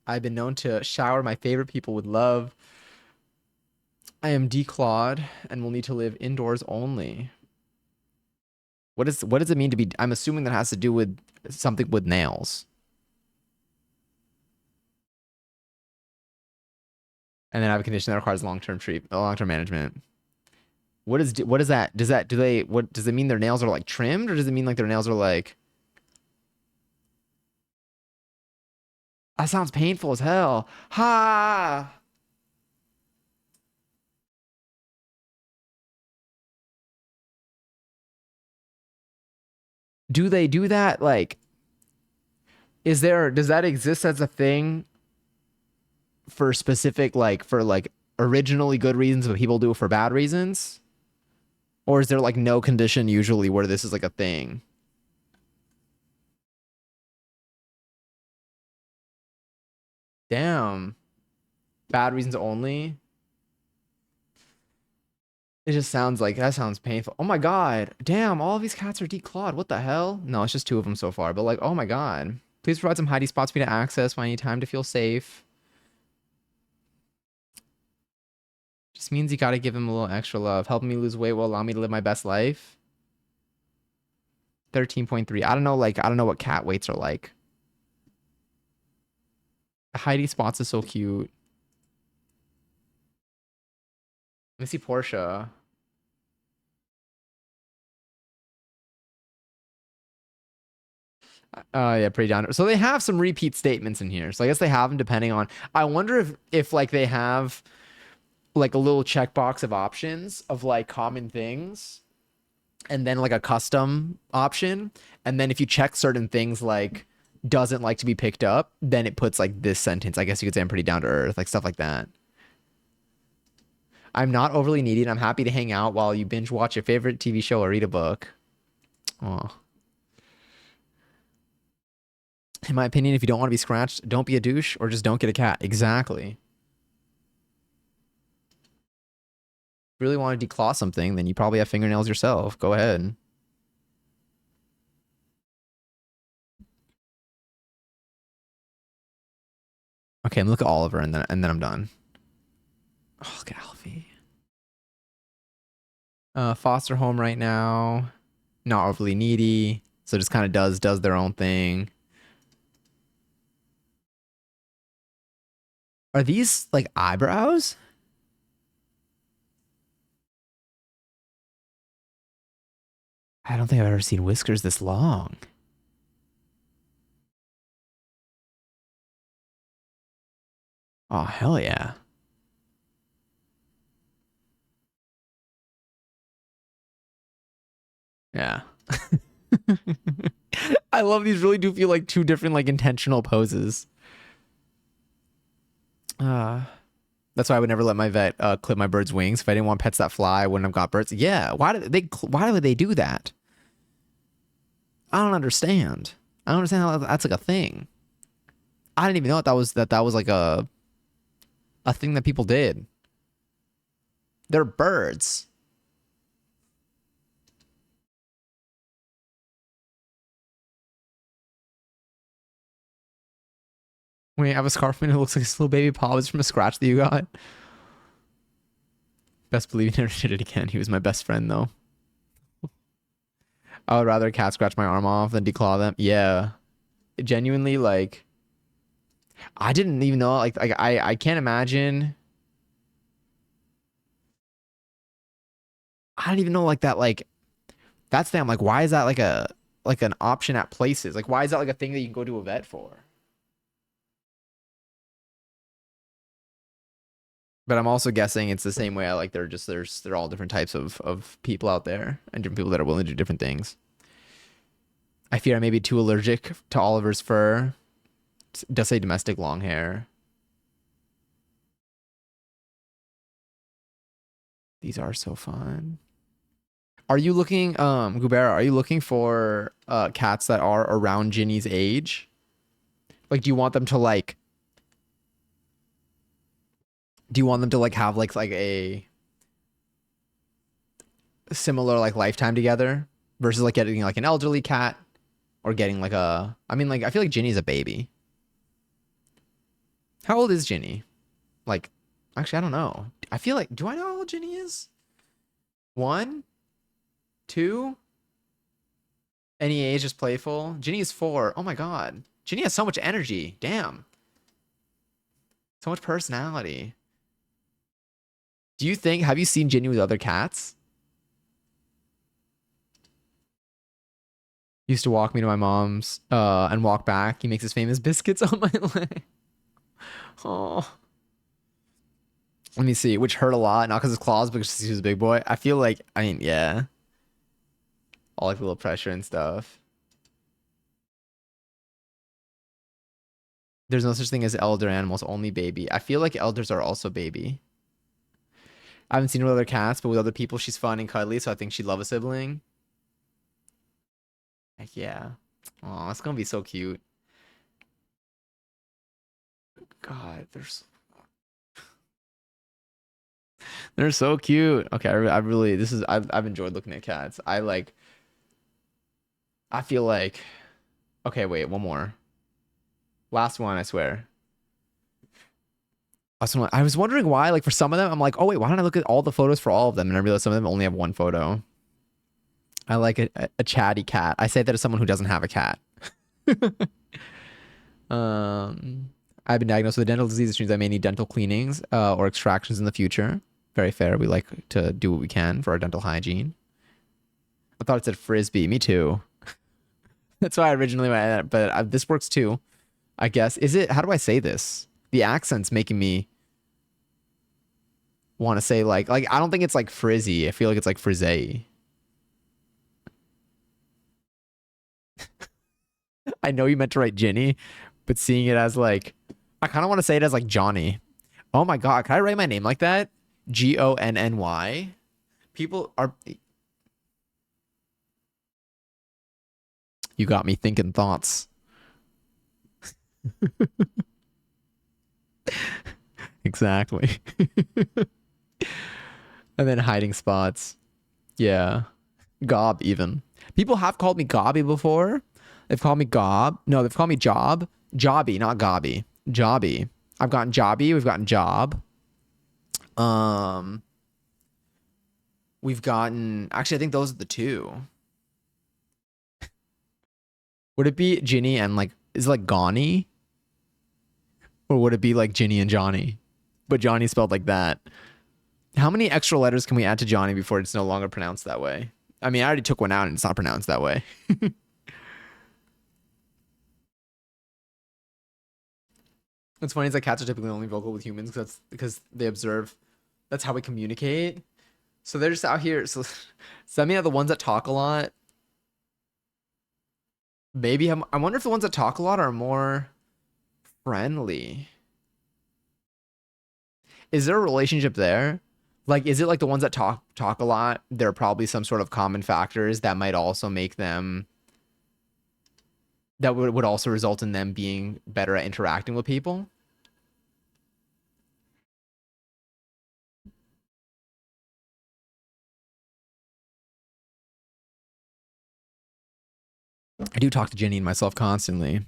I've been known to shower my favorite people with love. I am declawed and will need to live indoors only. What does it mean to be? I'm assuming that has to do with something with nails. And then I have a condition that requires long-term management. What is that? What does it mean their nails are like trimmed, or does it mean like their nails are like that sounds painful as hell. Ha! Do they do that? Like, does that exist as a thing for specific, like, for like originally good reasons, but people do it for bad reasons? Or is there like no condition usually where this is like a thing? Damn. Bad reasons only? It just sounds like that sounds painful. Oh my God. Damn, all of these cats are declawed. What the hell? No, it's just two of them so far. But like, oh my God. Please provide some hidey spots for me to access when I need time to feel safe. Just means you gotta give him a little extra love. Helping me lose weight will allow me to live my best life. 13.3. I don't know, like, I don't know what cat weights are like. Heidi spots is so cute. Let me see Portia. Yeah, pretty down. So they have some repeat statements in here. So I guess they have them depending on. I wonder if like they have like a little checkbox of options of like common things, and then like a custom option, and then if you check certain things like doesn't like to be picked up, then it puts like this sentence. I guess you could say I'm pretty down to earth, like stuff like that. I'm not overly needy, and I'm happy to hang out while you binge watch your favorite TV show or read a book. Oh. In my opinion, if you don't want to be scratched, don't be a douche or just don't get a cat. Exactly. If you really want to declaw something, then you probably have fingernails yourself. Go ahead. Okay, I'm looking at Oliver and then I'm done. Oh, look at Alfie. Foster home right now. Not overly needy. So just kind of does their own thing. Are these like eyebrows? I don't think I've ever seen whiskers this long. Oh, hell yeah. Yeah. I love these really do feel like two different like intentional poses. Uh that's why I would never let my vet clip my bird's wings. If I didn't want pets that fly, I wouldn't have got birds. Yeah, why would they do that? I don't understand. I don't understand how that's like a thing. I didn't even know that was like a thing that people did. They're birds. Wait, I have a scarf and it looks like his little baby paw was from a scratch that you got. Best believe he never did it again. He was my best friend though. I would rather a cat scratch my arm off than declaw them. Yeah. Genuinely, like I didn't even know I can't imagine. I don't even know like that like that's the thing. I'm like, why is that like an option at places? Like why is that like a thing that you can go to a vet for? But I'm also guessing it's the same way I like they're all different types of people out there and different people that are willing to do different things. I fear I may be too allergic to Oliver's fur. It does say domestic long hair. These are so fun. Are you looking, Gubera, are you looking for cats that are around Ginny's age? Like, do you want them to like have like a similar like lifetime together versus like getting like an elderly cat or getting like I mean like I feel like Ginny's a baby. How old is Ginny? Like, actually, I don't know. I feel like, do I know how old Ginny is? One, two, any age is playful. Ginny is 4. Oh my God. Ginny has so much energy. Damn. So much personality. Do you think, have you seen Ginny with other cats? He used to walk me to my mom's and walk back. He makes his famous biscuits on my leg. Oh, let me see. Which hurt a lot, not because of his claws, but because he was a big boy. I feel like, I mean, yeah, all like a little pressure and stuff. There's no such thing as elder animals, only baby. I feel like elders are also baby. I haven't seen her with other cats, but with other people, she's fun and cuddly, so I think she'd love a sibling. Heck yeah. Oh, it's gonna be so cute. God, they're so cute. Okay, I really I've enjoyed looking at cats. I feel like okay, wait, one more. Last one, I swear. Last one. I was wondering why, like for some of them, I'm like, oh wait, why don't I look at all the photos for all of them? And I realized some of them only have one photo. I like a chatty cat. I say that as someone who doesn't have a cat. Um, I've been diagnosed with a dental disease, which means I may need dental cleanings or extractions in the future. Very fair. We like to do what we can for our dental hygiene. I thought it said frisbee. Me too. That's why I originally went, but this works too. I guess. Is it? How do I say this? The accent's making me want to say like I don't think it's like frizzy. I feel like it's like frizzy. I know you meant to write Ginny, but seeing it as like I kind of want to say it as like Johnny. Oh my God, can I write my name like that? Gonny. People are. You got me thinking thoughts. Exactly. And then hiding spots. Yeah. Gob even. People have called me Gobby before. They've called me Gob. No, they've called me Job. Jobby, not Gobby. Jobby. I've gotten Jobby. We've gotten Job. Um, we've gotten. Actually, I think those are the two. Would it be Ginny and like is it like Gawny? Or would it be like Ginny and Johnny? But Johnny spelled like that. How many extra letters can we add to Johnny before it's no longer pronounced that way? I mean, I already took one out and it's not pronounced that way. What's funny is that cats are typically only vocal with humans because they observe. That's how we communicate. So they're just out here. So I mean, the ones that talk a lot. Maybe I wonder if the ones that talk a lot are more friendly. Is there a relationship there? Like, is it like the ones that talk a lot? There are probably some sort of common factors that might also make them that would also result in them being better at interacting with people. I do talk to Jenny and myself constantly.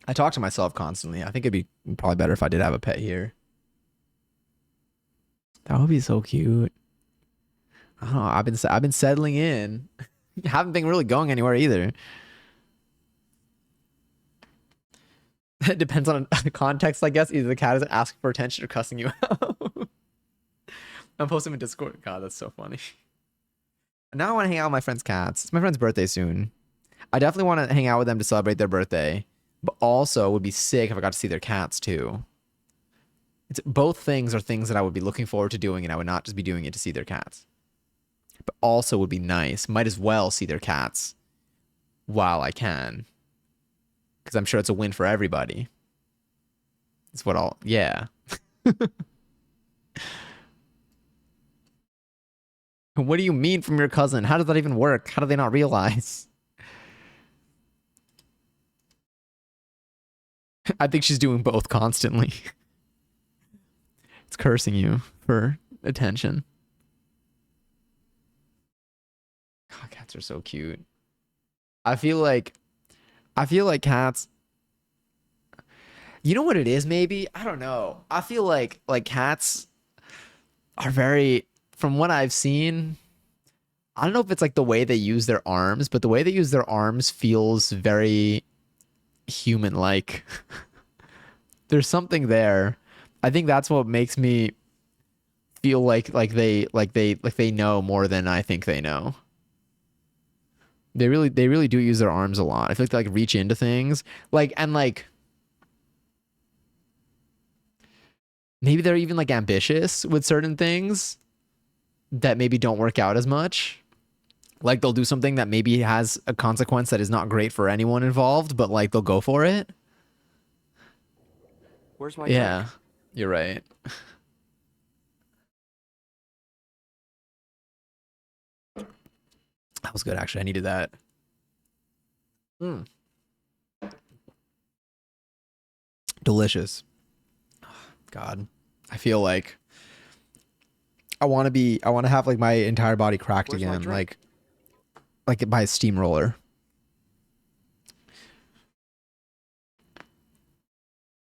I talk to myself constantly. I think it'd be probably better if I did have a pet here. That would be so cute. I don't know. I've been settling in. Haven't been really going anywhere either. It depends on the context, I guess. Either the cat is asking for attention or cussing you out. I'm posting in Discord. God, that's so funny. Now I want to hang out with my friend's cats. It's my friend's birthday soon. I definitely want to hang out with them to celebrate their birthday, but also it would be sick if I got to see their cats too. It's both things are things that I would be looking forward to doing, and I would not just be doing it to see their cats. But also would be nice. Might as well see their cats while I can, because I'm sure it's a win for everybody. It's what all. Yeah. What do you mean from your cousin? How does that even work? How do they not realize? I think she's doing both constantly. It's cursing you for attention. God, cats are so cute. I feel like cats. You know what it is? Maybe I don't know. I feel like cats are very, from what I've seen. I don't know if it's like the way they use their arms, but the way they use their arms feels very human-like. There's something there. I think that's what makes me feel like they know more than I think they know. They really do use their arms a lot. I feel like they like reach into things. And maybe they're even like ambitious with certain things that maybe don't work out as much. Like they'll do something that maybe has a consequence that is not great for anyone involved, but like they'll go for it. Where's my drink? Yeah, you're right. That was good, actually. I needed that. Mm. Delicious. God, I feel like I want to have like my entire body cracked Where's my again, drink? like by a steamroller.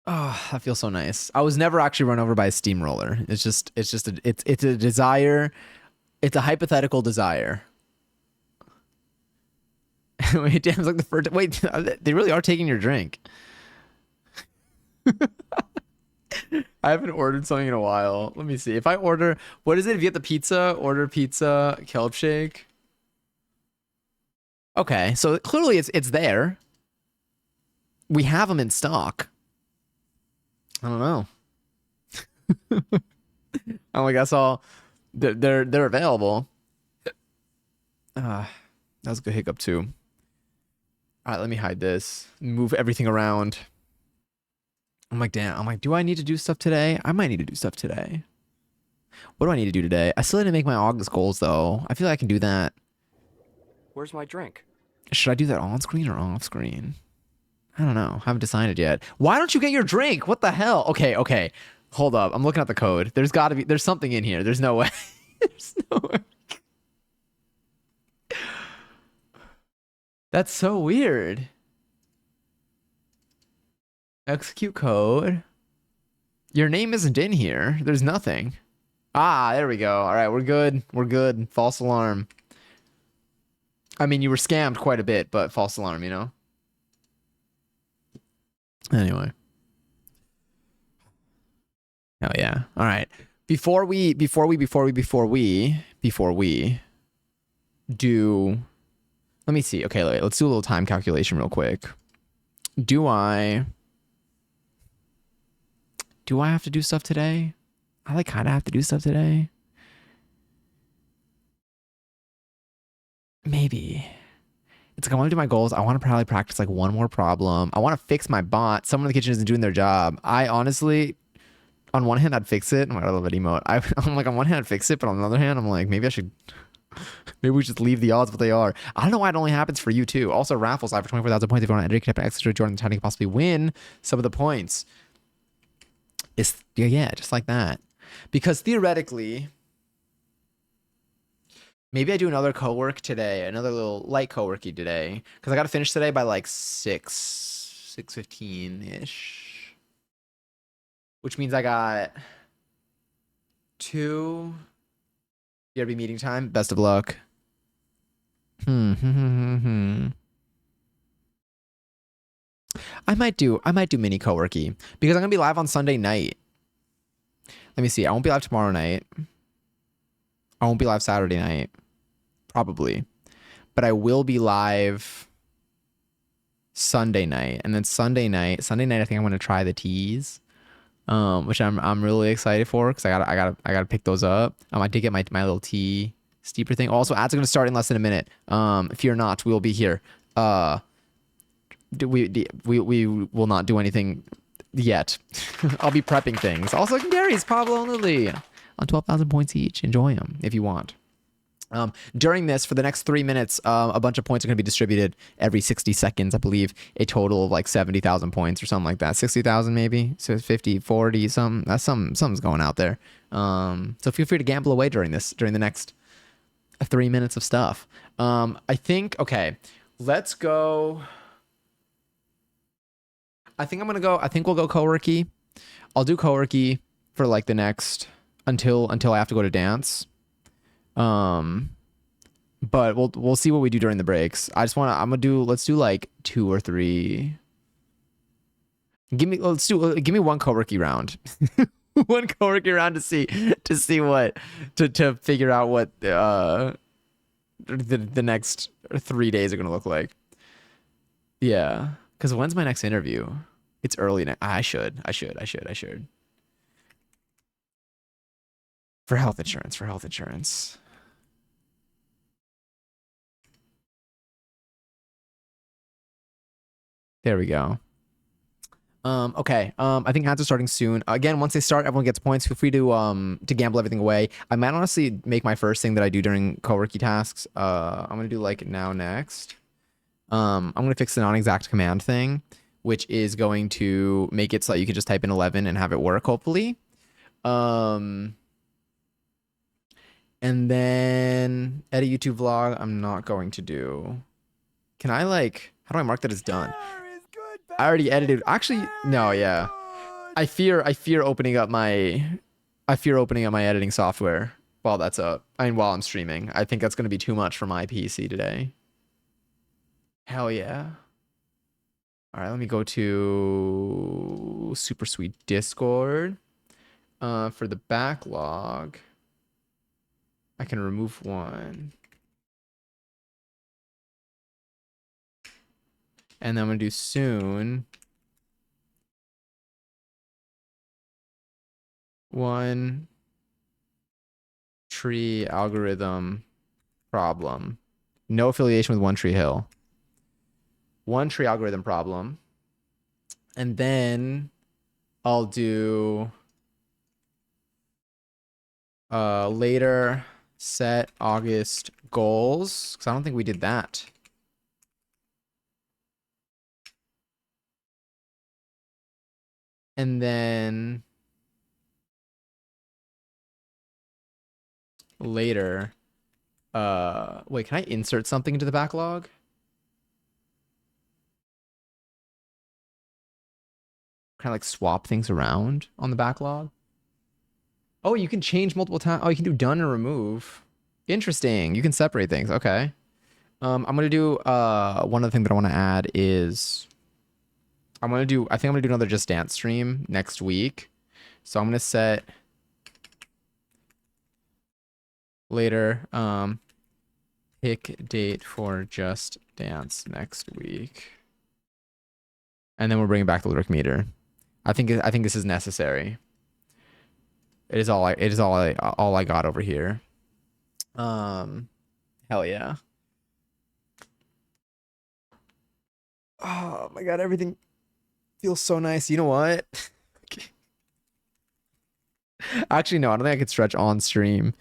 Oh, that feels so nice. I was never actually run over by a steamroller. It's a desire. It's a hypothetical desire. Wait, damn, it's like the first. Wait, they really are taking your drink. I haven't ordered something in a while. Let me see. If I order, what is it? If you get the pizza, order pizza, kelp shake. Okay, so clearly it's there. We have them in stock. I don't know. Oh, I guess all they're available. That was a good hiccup too. All right, let me hide this. Move everything around. I'm like, damn. I'm like, do I need to do stuff today? I might need to do stuff today. What do I need to do today? I still need to make my August goals though. I feel like I can do that. Where's my drink? Should I do that on screen or off screen? I don't know. Haven't decided yet. Why don't you get your drink? What the hell? Okay, okay. Hold up. I'm looking at the code. There's something in here. There's no way. There's no way. That's so weird. Execute code. Your name isn't in here. There's nothing. Ah, there we go. All right, we're good. We're good. False alarm. I mean, you were scammed quite a bit, but false alarm, you know? Anyway. Oh yeah. All right. Before we do, let me see. Okay, let's do a little time calculation real quick. Do I have to do stuff today? I like kind of have to do stuff today. Maybe. It's like I want to do my goals. I want to probably practice like one more problem. I want to fix my bot. Someone in the kitchen isn't doing their job. I honestly, on one hand, I'd fix it. I love that emote. I'm like, on one hand, I'd fix it, but on the other hand, I'm like, maybe we should leave the odds what they are. I don't know why it only happens for you too. Also, raffles live for 24,000 points. If you want to enter, you can type an extra join the time you can possibly win some of the points. It's yeah, just like that. Because theoretically, maybe I do another co-work today, another little light co-worky today, because I got to finish today by like 6:15 ish, which means I got 2 BRB meeting time. Best of luck. I might do mini co-worky because I'm gonna be live on Sunday night. Let me see. I won't be live tomorrow night. I won't be live Saturday night, probably, but I will be live Sunday night, and then Sunday night, I think I'm gonna try the teas, which I'm really excited for because I gotta pick those up. I did get my little tea steeper thing. Also, ads are gonna start in less than a minute. Fear not, we'll be here. We will not do anything yet. I'll be prepping things. Also, Gary's Pablo and Lily on 12,000 points each. Enjoy them if you want. During this, for the next 3 minutes, a bunch of points are going to be distributed every 60 seconds. I believe a total of like 70,000 points or something like that. 60,000 maybe. So 50, 40, something's going out there. So feel free to gamble away during the next 3 minutes of stuff. I think, okay, let's go. I think we'll go coworky. I'll do coworky for like the next until I have to go to dance. But we'll see what we do during the breaks. Let's do like 2 or 3. Give me one coworky round. one coworking around to see what to figure out what the next 3 days are gonna look like. Yeah, because when's my next interview? It's early now. I should. For health insurance, for health insurance. There we go. Okay. I think ads are starting soon. Again, once they start, everyone gets points. Feel free to gamble everything away. I might honestly make my first thing that I do during coworking tasks. I'm gonna do like now next. I'm gonna fix the non-exact command thing, which is going to make it so that you can just type in 11 and have it work, hopefully. And then edit YouTube vlog, I'm not going to do. Can I like, how do I mark that as done? I already edited. Actually, no, yeah. I fear opening up my editing software while that's up. I mean, while I'm streaming. I think that's going to be too much for my PC today. Hell yeah. All right, let me go to Super Sweet Discord. For the backlog, I can remove one. And then I'm going to do soon. One tree algorithm problem. No affiliation with One Tree Hill. One tree algorithm problem. And then I'll do later set August goals, because I don't think we did that. And then later, wait, can I insert something into the backlog? Kind of like swap things around on the backlog. Oh, you can change multiple times. Oh, you can do done and remove. Interesting. You can separate things. Okay. I'm gonna do one other thing that I want to add is I think I'm gonna do another Just Dance stream next week. So I'm gonna set later pick date for Just Dance next week. And then we're bringing back the lyric meter. I think this is necessary. It is all I got over here. Hell yeah. Oh my god, everything feels so nice. You know what? Actually, no, I don't think I could stretch on stream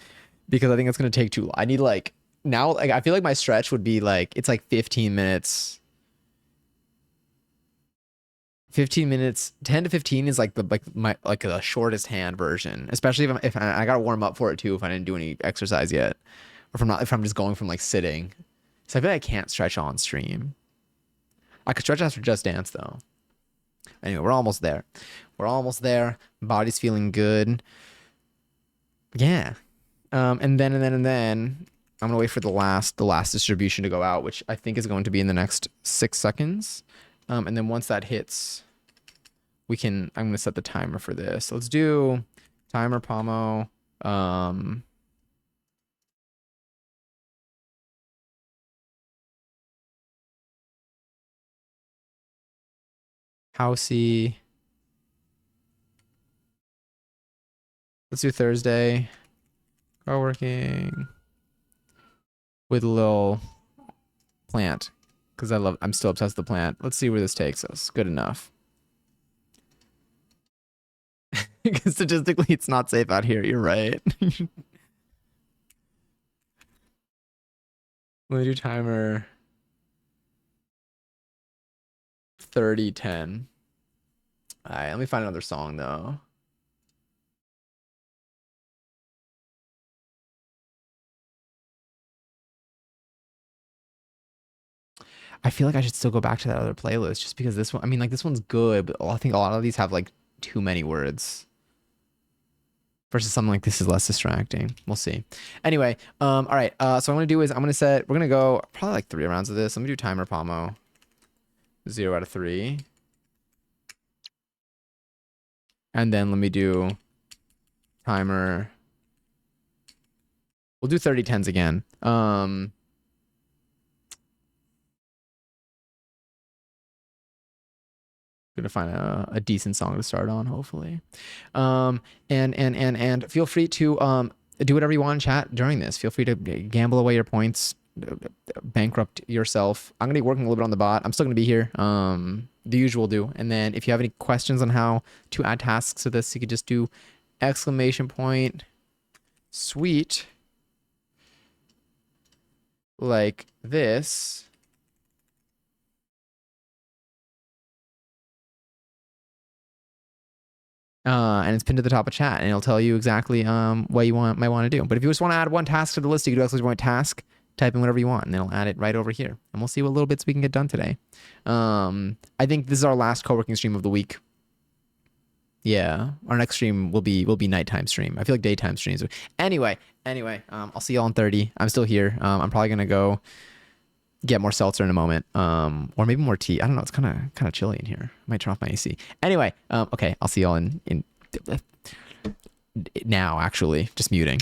because I think it's gonna take too long. I need like now, like I feel like my stretch would be like it's like 15 minutes. 15 minutes, 10 to 15 is like the shortest hand version, especially if I gotta warm up for it too if I didn't do any exercise yet, or if I'm just going from like sitting. So I feel like I can't stretch on stream. I could stretch after Just Dance though. Anyway, we're almost there. We're almost there. Body's feeling good. Yeah. And then I'm gonna wait for the last distribution to go out, which I think is going to be in the next 6 seconds. And then once that hits, I'm gonna set the timer for this. Let's do timer Pomo. Housey. Let's do Thursday. Co-working with a little plant because I'm still obsessed with the plant. Let's see where this takes us. Good enough. Because statistically, it's not safe out here. You're right. Let me do timer 30:10. All right, let me find another song though. I feel like I should still go back to that other playlist just because this one, I mean, like this one's good, but I think a lot of these have like too many words. Versus something like this is less distracting. We'll see. Anyway, all right. So what I'm gonna do is we're gonna go probably like 3 rounds of this. Let me do timer Pomo. 0 out of 3. And then let me do Timer. We'll do 30 tens again. Gonna find a decent song to start on, hopefully. And feel free to do whatever you want in chat during this. Feel free to gamble away your points, bankrupt yourself. I'm gonna be working a little bit on the bot. I'm still gonna be here. The usual do. And then if you have any questions on how to add tasks to this, you could just do exclamation point sweet like this. And it's pinned to the top of chat, and it'll tell you exactly what you might want to do. But if you just want to add one task to the list, you can do exclamation point task, type in whatever you want, and it'll add it right over here. And we'll see what little bits we can get done today. I think this is our last co-working stream of the week. Yeah, our next stream will be nighttime stream. I feel like daytime streams. Anyway, I'll see y'all in 30. I'm still here. I'm probably gonna go get more seltzer in a moment, or maybe more tea. I don't know. It's kind of chilly in here. I might turn off my AC. Anyway, okay. I'll see y'all in now. Actually, just muting.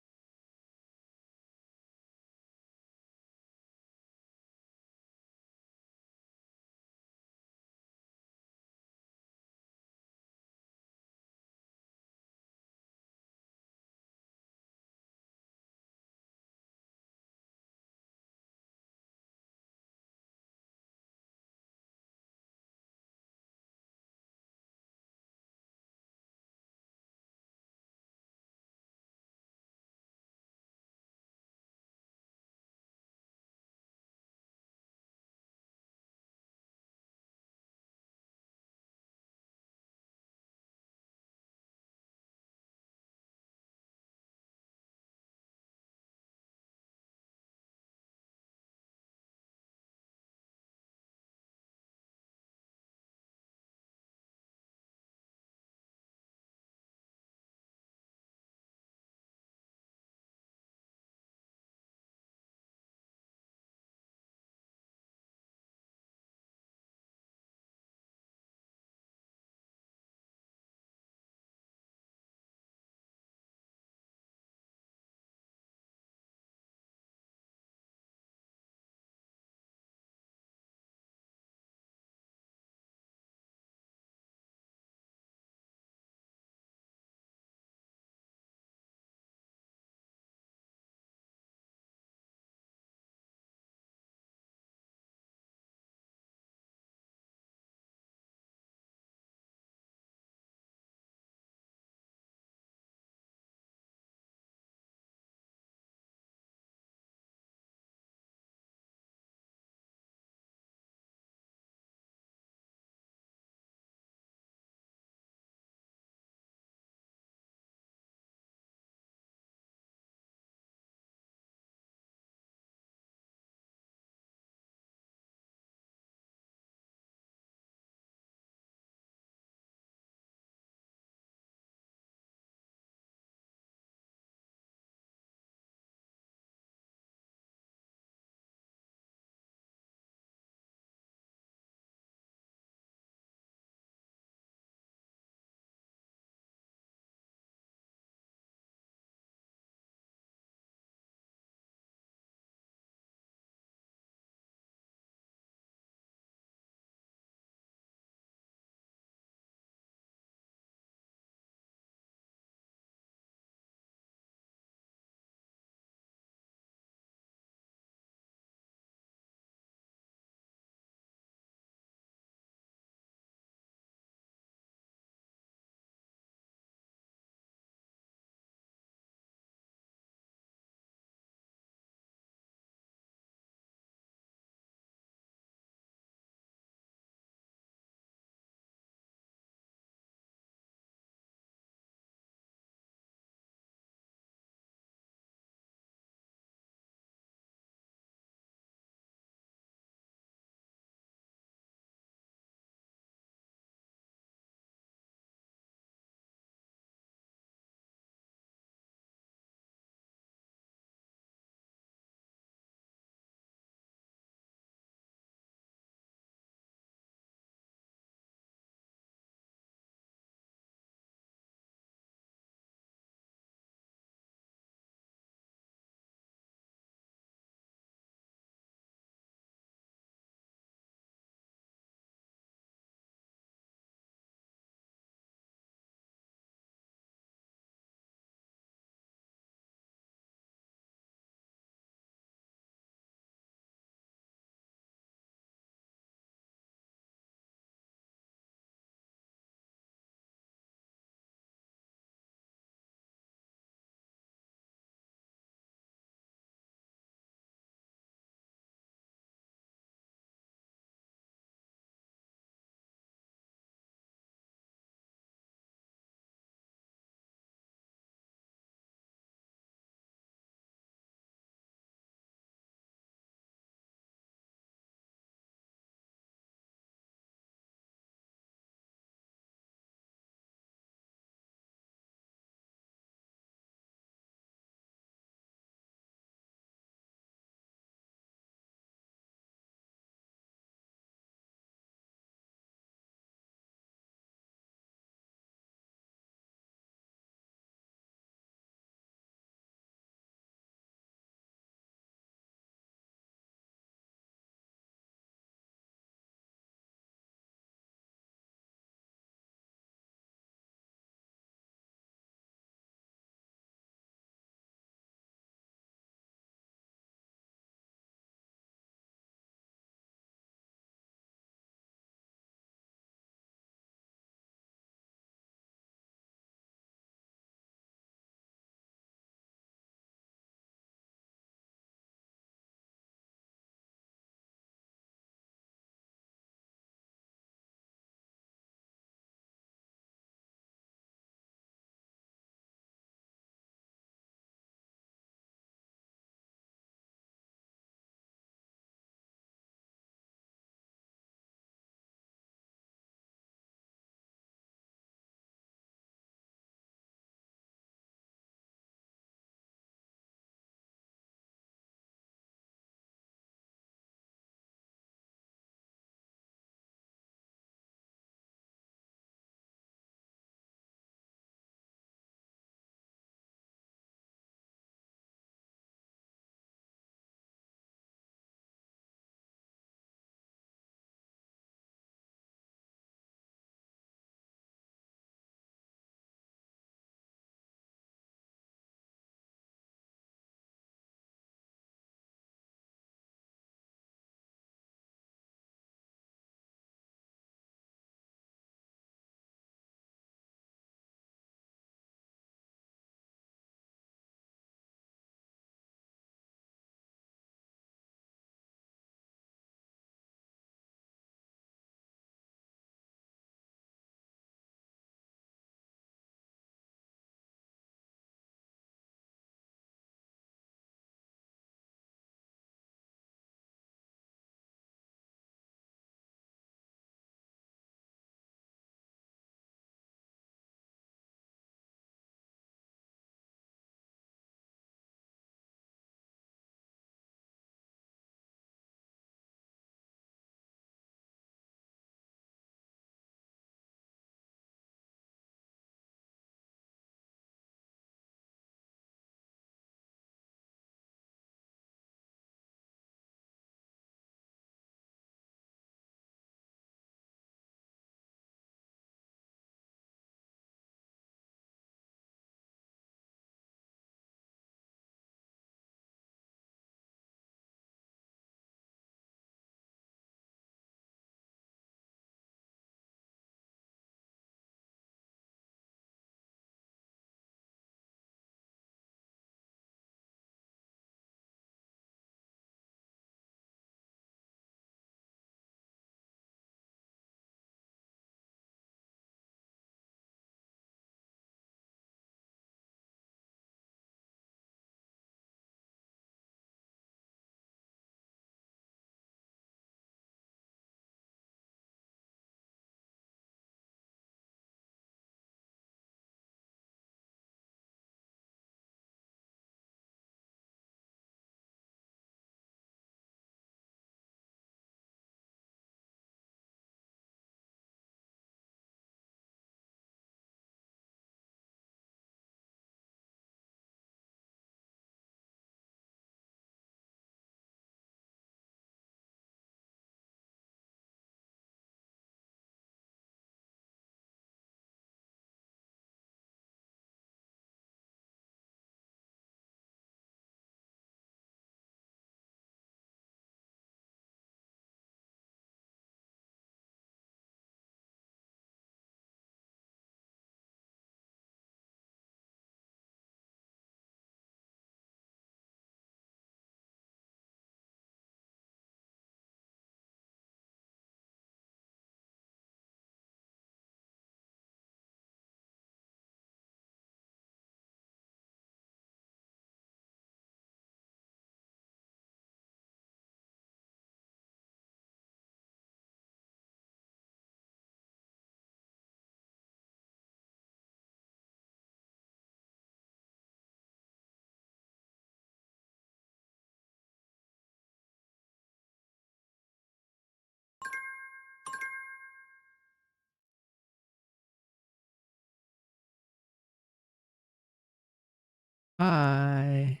Hi.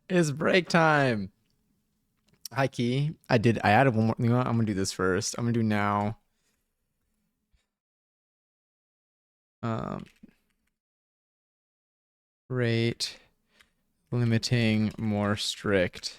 It's break time. Hi, Key. I added one more. You know what? I'm gonna do this first. I'm gonna do now. Um, rate limiting more strict.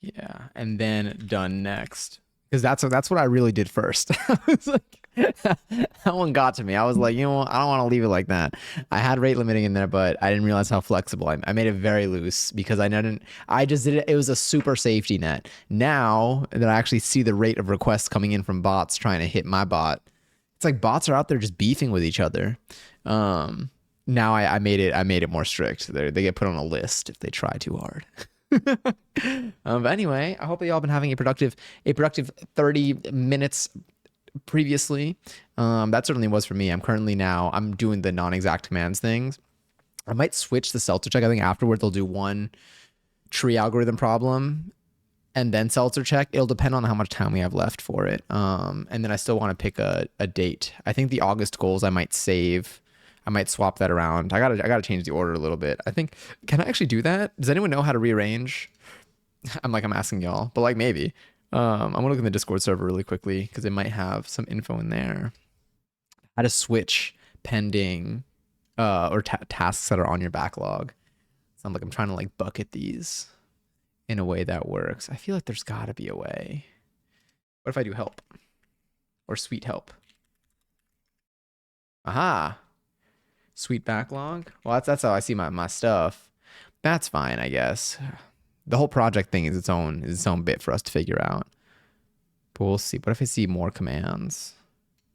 Yeah, and then done next. Because that's what I really did first. I was like, that one got to me. I was like, you know what? I don't want to leave it like that. I had rate limiting in there, but I didn't realize how flexible. I made it very loose because I didn't. I just did it. It was a super safety net. Now that I actually see the rate of requests coming in from bots trying to hit my bot, it's like bots are out there just beefing with each other. Um, Now I made it. I made it more strict. They get put on a list if they try too hard. But anyway, I hope that y'all been having a productive 30 minutes previously. That certainly was for me. I'm doing the non-exact commands things. I might switch the seltzer check. I think afterward they'll do one tree algorithm problem and then seltzer check. It'll depend on how much time we have left for it. And then I still want to pick a date. I think the August goals I might save. I might swap that around. I gotta change the order a little bit. I think, can I actually do that? Does anyone know how to rearrange? I'm asking y'all, but like maybe. I'm gonna look in the Discord server really quickly because it might have some info in there. How to switch pending or tasks that are on your backlog. Sounds like I'm trying to like bucket these in a way that works. I feel like there's gotta be a way. What if I do help or sweet help? Aha, sweet backlog. Well, that's how I see my stuff. That's fine, I guess. The whole project thing is its own bit for us to figure out. But we'll see. What if I see more commands?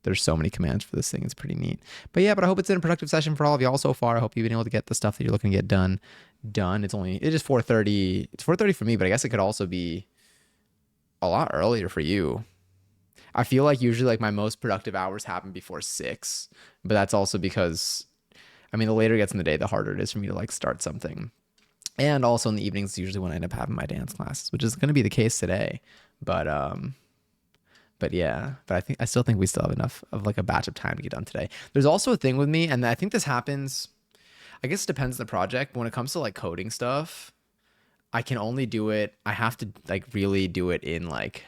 There's so many commands for this thing. It's pretty neat. But yeah, but I hope it's been a productive session for all of y'all so far. I hope you've been able to get the stuff that you're looking to get done. It's just 4:30. It's 4:30 for me, but I guess it could also be a lot earlier for you. I feel like usually like my most productive hours happen before 6, but that's also because I mean the later it gets in the day, the harder it is for me to like start something. And also in the evenings is usually when I end up having my dance classes, which is going to be the case today. But yeah, but I still think we still have enough of like a batch of time to get done today. There's also a thing with me, and I think this happens. I guess it depends on the project. But when it comes to like coding stuff, I can only do it. I have to like really do it in like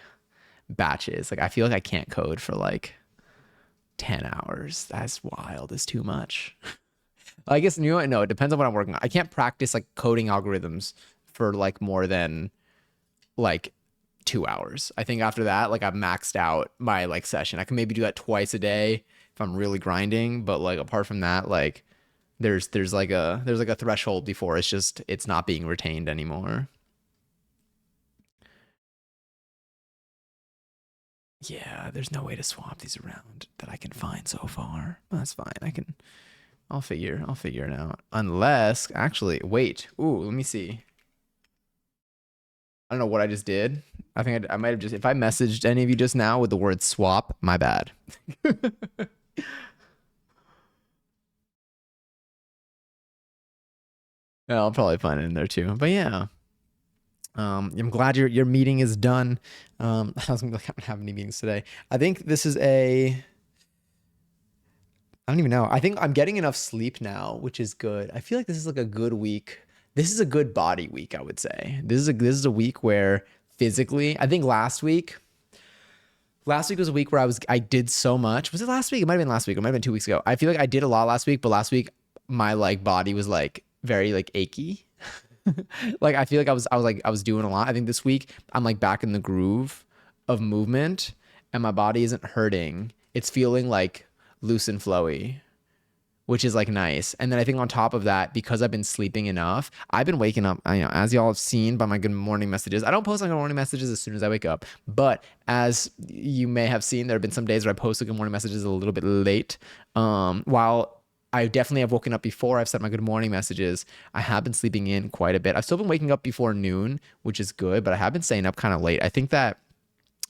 batches. Like I feel like I can't code for like 10 hours. That's wild. It's too much. I guess you know what? No, it depends on what I'm working on. I can't practice like coding algorithms for like more than like 2 hours. I think after that, like I've maxed out my like session. I can maybe do that twice a day if I'm really grinding, but like apart from that, like there's like a threshold before it's not being retained anymore. Yeah, there's no way to swap these around that I can find so far. That's fine. I'll figure it out. Unless actually, wait. Ooh, let me see. I don't know what I just did. I think I might have just if I messaged any of you just now with the word swap, my bad. Yeah, I'll probably find it in there too. But yeah, I'm glad your meeting is done. I was gonna be like, I don't have any meetings today. I think this is a. I don't even know. I think I'm getting enough sleep now, which is good. I feel like this is like a good week. This is a good body week, I would say. This is a week where physically, I think last week was a week where I did so much. Was it last week? It might have been last week. It might have been 2 weeks ago. I feel like I did a lot last week, but last week my like body was like very like achy. Like I feel like I was doing a lot. I think this week I'm like back in the groove of movement and my body isn't hurting. It's feeling like loose and flowy, which is like nice. And then I think on top of that, because I've been sleeping enough, I've been waking up, as y'all have seen by my good morning messages. I don't post my good morning messages as soon as I wake up, but as you may have seen, there have been some days where I post the good morning messages a little bit late. While I definitely have woken up before I've sent my good morning messages, I have been sleeping in quite a bit. I've still been waking up before noon, which is good, but I have been staying up kind of late. I think that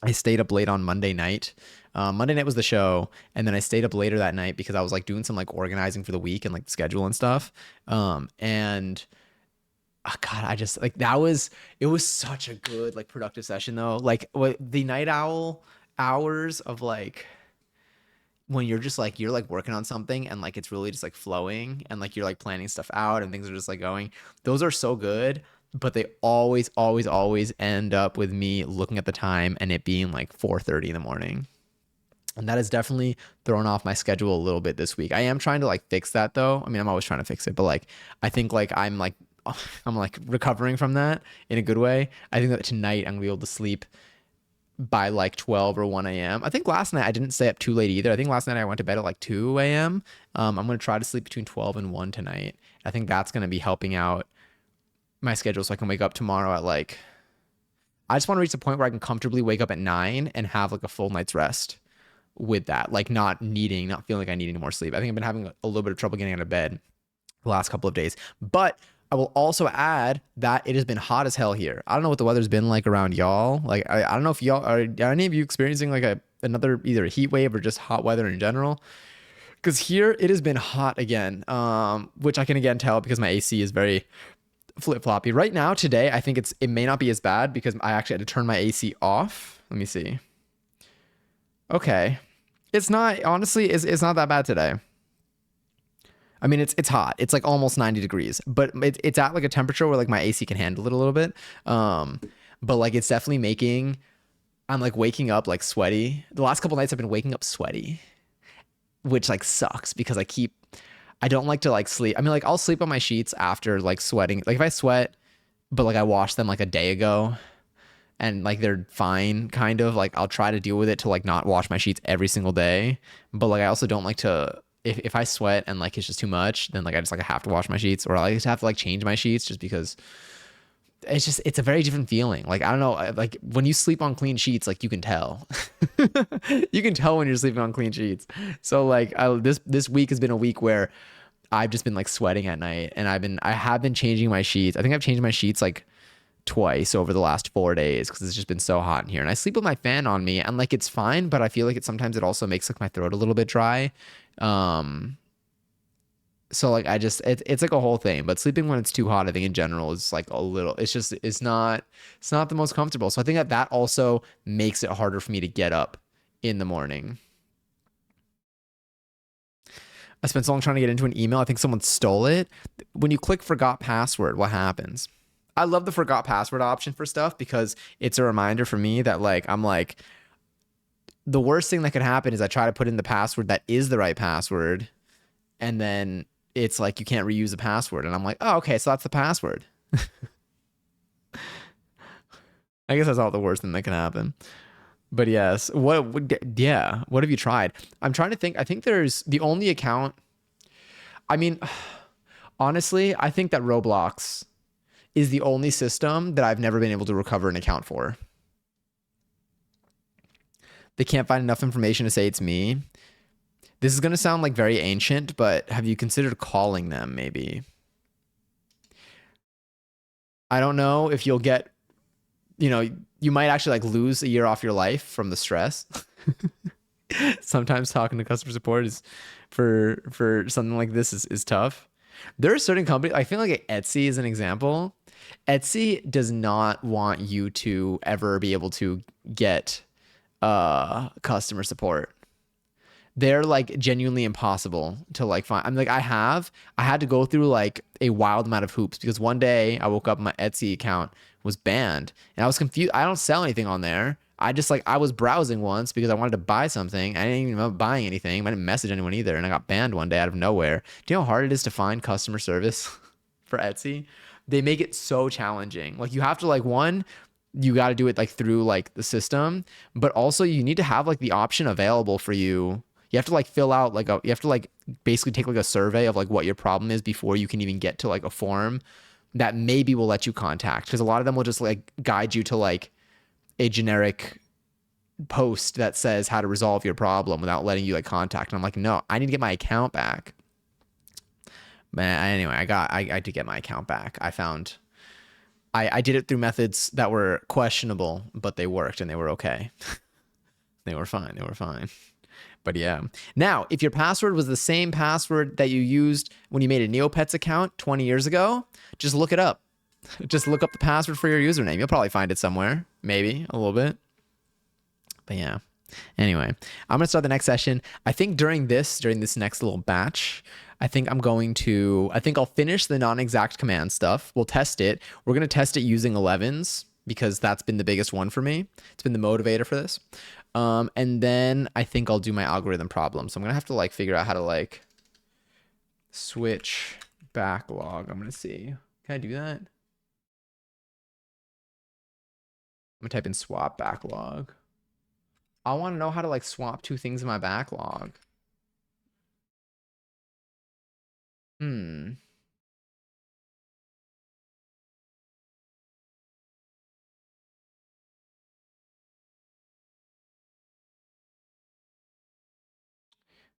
I stayed up late on Monday night. Monday night was the show, and then I stayed up later that night because I was like doing some like organizing for the week and like the schedule and stuff. And God, I just like it was such a good like productive session though. Like the night owl hours of like when you're just like you're like working on something and like it's really just like flowing and like you're like planning stuff out and things are just like going. Those are so good, but they always end up with me looking at the time and it being like 4:30 in the morning. And that has definitely thrown off my schedule a little bit this week. I am trying to like fix that though. I mean, I'm always trying to fix it, but like I think like I'm like recovering from that in a good way. I think that tonight I'm gonna be able to sleep by like 12 or 1 a.m. I think last night I didn't stay up too late either. I think last night I went to bed at like 2 a.m. I'm going to try to sleep between 12 and 1 tonight. I think that's going to be helping out my schedule so I can wake up tomorrow at like, I just want to reach the point where I can comfortably wake up at 9 and have like a full night's rest with that, like not feeling like I need any more sleep. I think I've been having a little bit of trouble getting out of bed the last couple of days. But I will also add that it has been hot as hell here. I don't know what the weather's been like around y'all. Like I don't know if y'all are any of you experiencing like another either a heat wave or just hot weather in general. Because here it has been hot again, which I can again tell because my AC is very flip floppy. Right now today, I think it may not be as bad because I actually had to turn my AC off. Let me see. Okay, it's not honestly it's not that bad today. I mean, it's hot. It's like almost 90 degrees, but it's at like a temperature where like my AC can handle it a little bit. But like it's definitely I'm like waking up like sweaty. The last couple nights I've been waking up sweaty, which like sucks because I don't like to like sleep. I mean, like I'll sleep on my sheets after like sweating. Like if I sweat, but like I washed them like a day ago and like they're fine kind of like I'll try to deal with it to like not wash my sheets every single day. But like I also don't like to if I sweat and like it's just too much, then like I just like I have to wash my sheets or I just have to like change my sheets just because it's a very different feeling. Like I don't know, like when you sleep on clean sheets, like you can tell. You can tell when you're sleeping on clean sheets. So like this week has been a week where I've just been like sweating at night and I have been changing my sheets. I think I've changed my sheets like twice over the last 4 days because it's just been so hot in here. And I sleep with my fan on me and like it's fine, but I feel like sometimes it also makes like my throat a little bit dry. So like it's like a whole thing. But sleeping when it's too hot, I think in general is like a little it's not the most comfortable. So I think that also makes it harder for me to get up in the morning. I spent so long trying to get into an email. I think someone stole it. When you click forgot password, what happens? I love the forgot password option for stuff because it's a reminder for me that like I'm like the worst thing that could happen is I try to put in the password that is the right password and then it's like you can't reuse the password and I'm like, "Oh, okay, so that's the password." I guess that's not the worst thing that can happen. But yes, what have you tried? I'm trying to think. I think there's the only account. I mean, honestly, I think that Roblox is the only system that I've never been able to recover an account for. They can't find enough information to say it's me. This is going to sound like very ancient, but have you considered calling them maybe? I don't know if you'll get, you might actually like lose a year off your life from the stress. Sometimes talking to customer support is for something like this is tough. There are certain companies, I feel like Etsy is an example. Etsy does not want you to ever be able to get customer support. They're like genuinely impossible to like find. I'm like I had to go through like a wild amount of hoops because one day I woke up and my Etsy account was banned and I was confused. I don't sell anything on there. I was browsing once because I wanted to buy something. I didn't even know buying anything. I didn't message anyone either and I got banned one day out of nowhere. Do you know how hard it is to find customer service for Etsy? They make it so challenging. Like you have to like you got to do it like through like the system, but also you need to have like the option available for you. You have to like fill out you have to like basically take like a survey of like what your problem is before you can even get to like a form that maybe will let you contact. Because a lot of them will just like guide you to like a generic post that says how to resolve your problem without letting you like contact. And I'm like, no, I need to get my account back. But anyway, I did get my account back. I did it through methods that were questionable, but they worked and they were okay. They were fine. They were fine. But yeah. Now, if your password was the same password that you used when you made a Neopets account 20 years ago, just look it up. Just look up the password for your username. You'll probably find it somewhere. Maybe a little bit. But yeah. Anyway, I'm gonna start the next session. I think during this next little batch, I think I'll finish the non-exact command stuff. We'll test it. We're gonna test it using 11s because that's been the biggest one for me. It's been the motivator for this. And then I think I'll do my algorithm problem. So I'm gonna have to like figure out how to like switch backlog. I'm gonna see. Can I do that? I'm gonna type in swap backlog. I want to know how to like swap two things in my backlog. Hmm.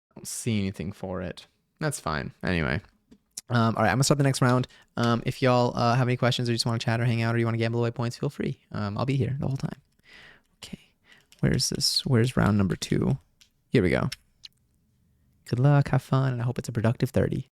I don't see anything for it. That's fine. Anyway. All right, I'm gonna start the next round. If y'all have any questions or just want to chat or hang out or you want to gamble away points, feel free. I'll be here the whole time. Okay. Where's this? Where's round number 2? Here we go. Good luck, have fun, and I hope it's a productive 30.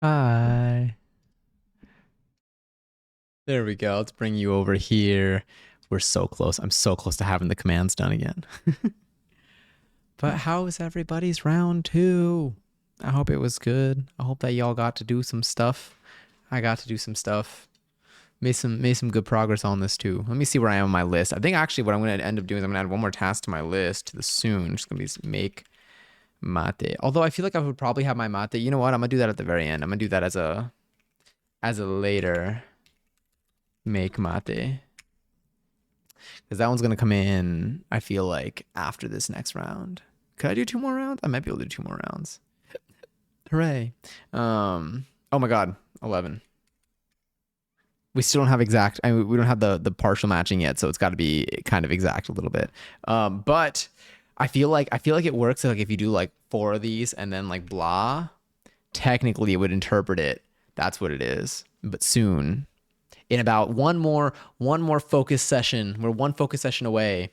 Hi. There we go. Let's bring you over here. We're so close. I'm so close to having the commands done again. But how was everybody's round two? I hope it was good. I hope that y'all got to do some stuff. I got to do some stuff. Made some good progress on this too. Let me see where I am on my list. I think actually what I'm gonna end up doing is I'm gonna add one more task to my list to the soon. Just gonna be make mate. Although I feel like I would probably have my mate. You know what? I'm gonna do that at the very end. I'm gonna do that as a later make mate. Because that one's gonna come in, I feel like, after this next round. Could I do two more rounds? I might be able to do two more rounds. Hooray. Oh my god, 11. We still don't have exact. I mean, we don't have the partial matching yet, so it's got to be kind of exact a little bit. But I feel like it works. Like if you do like four of these and then like blah, technically it would interpret it. That's what it is. But soon, in about one more focus session, we're one focus session away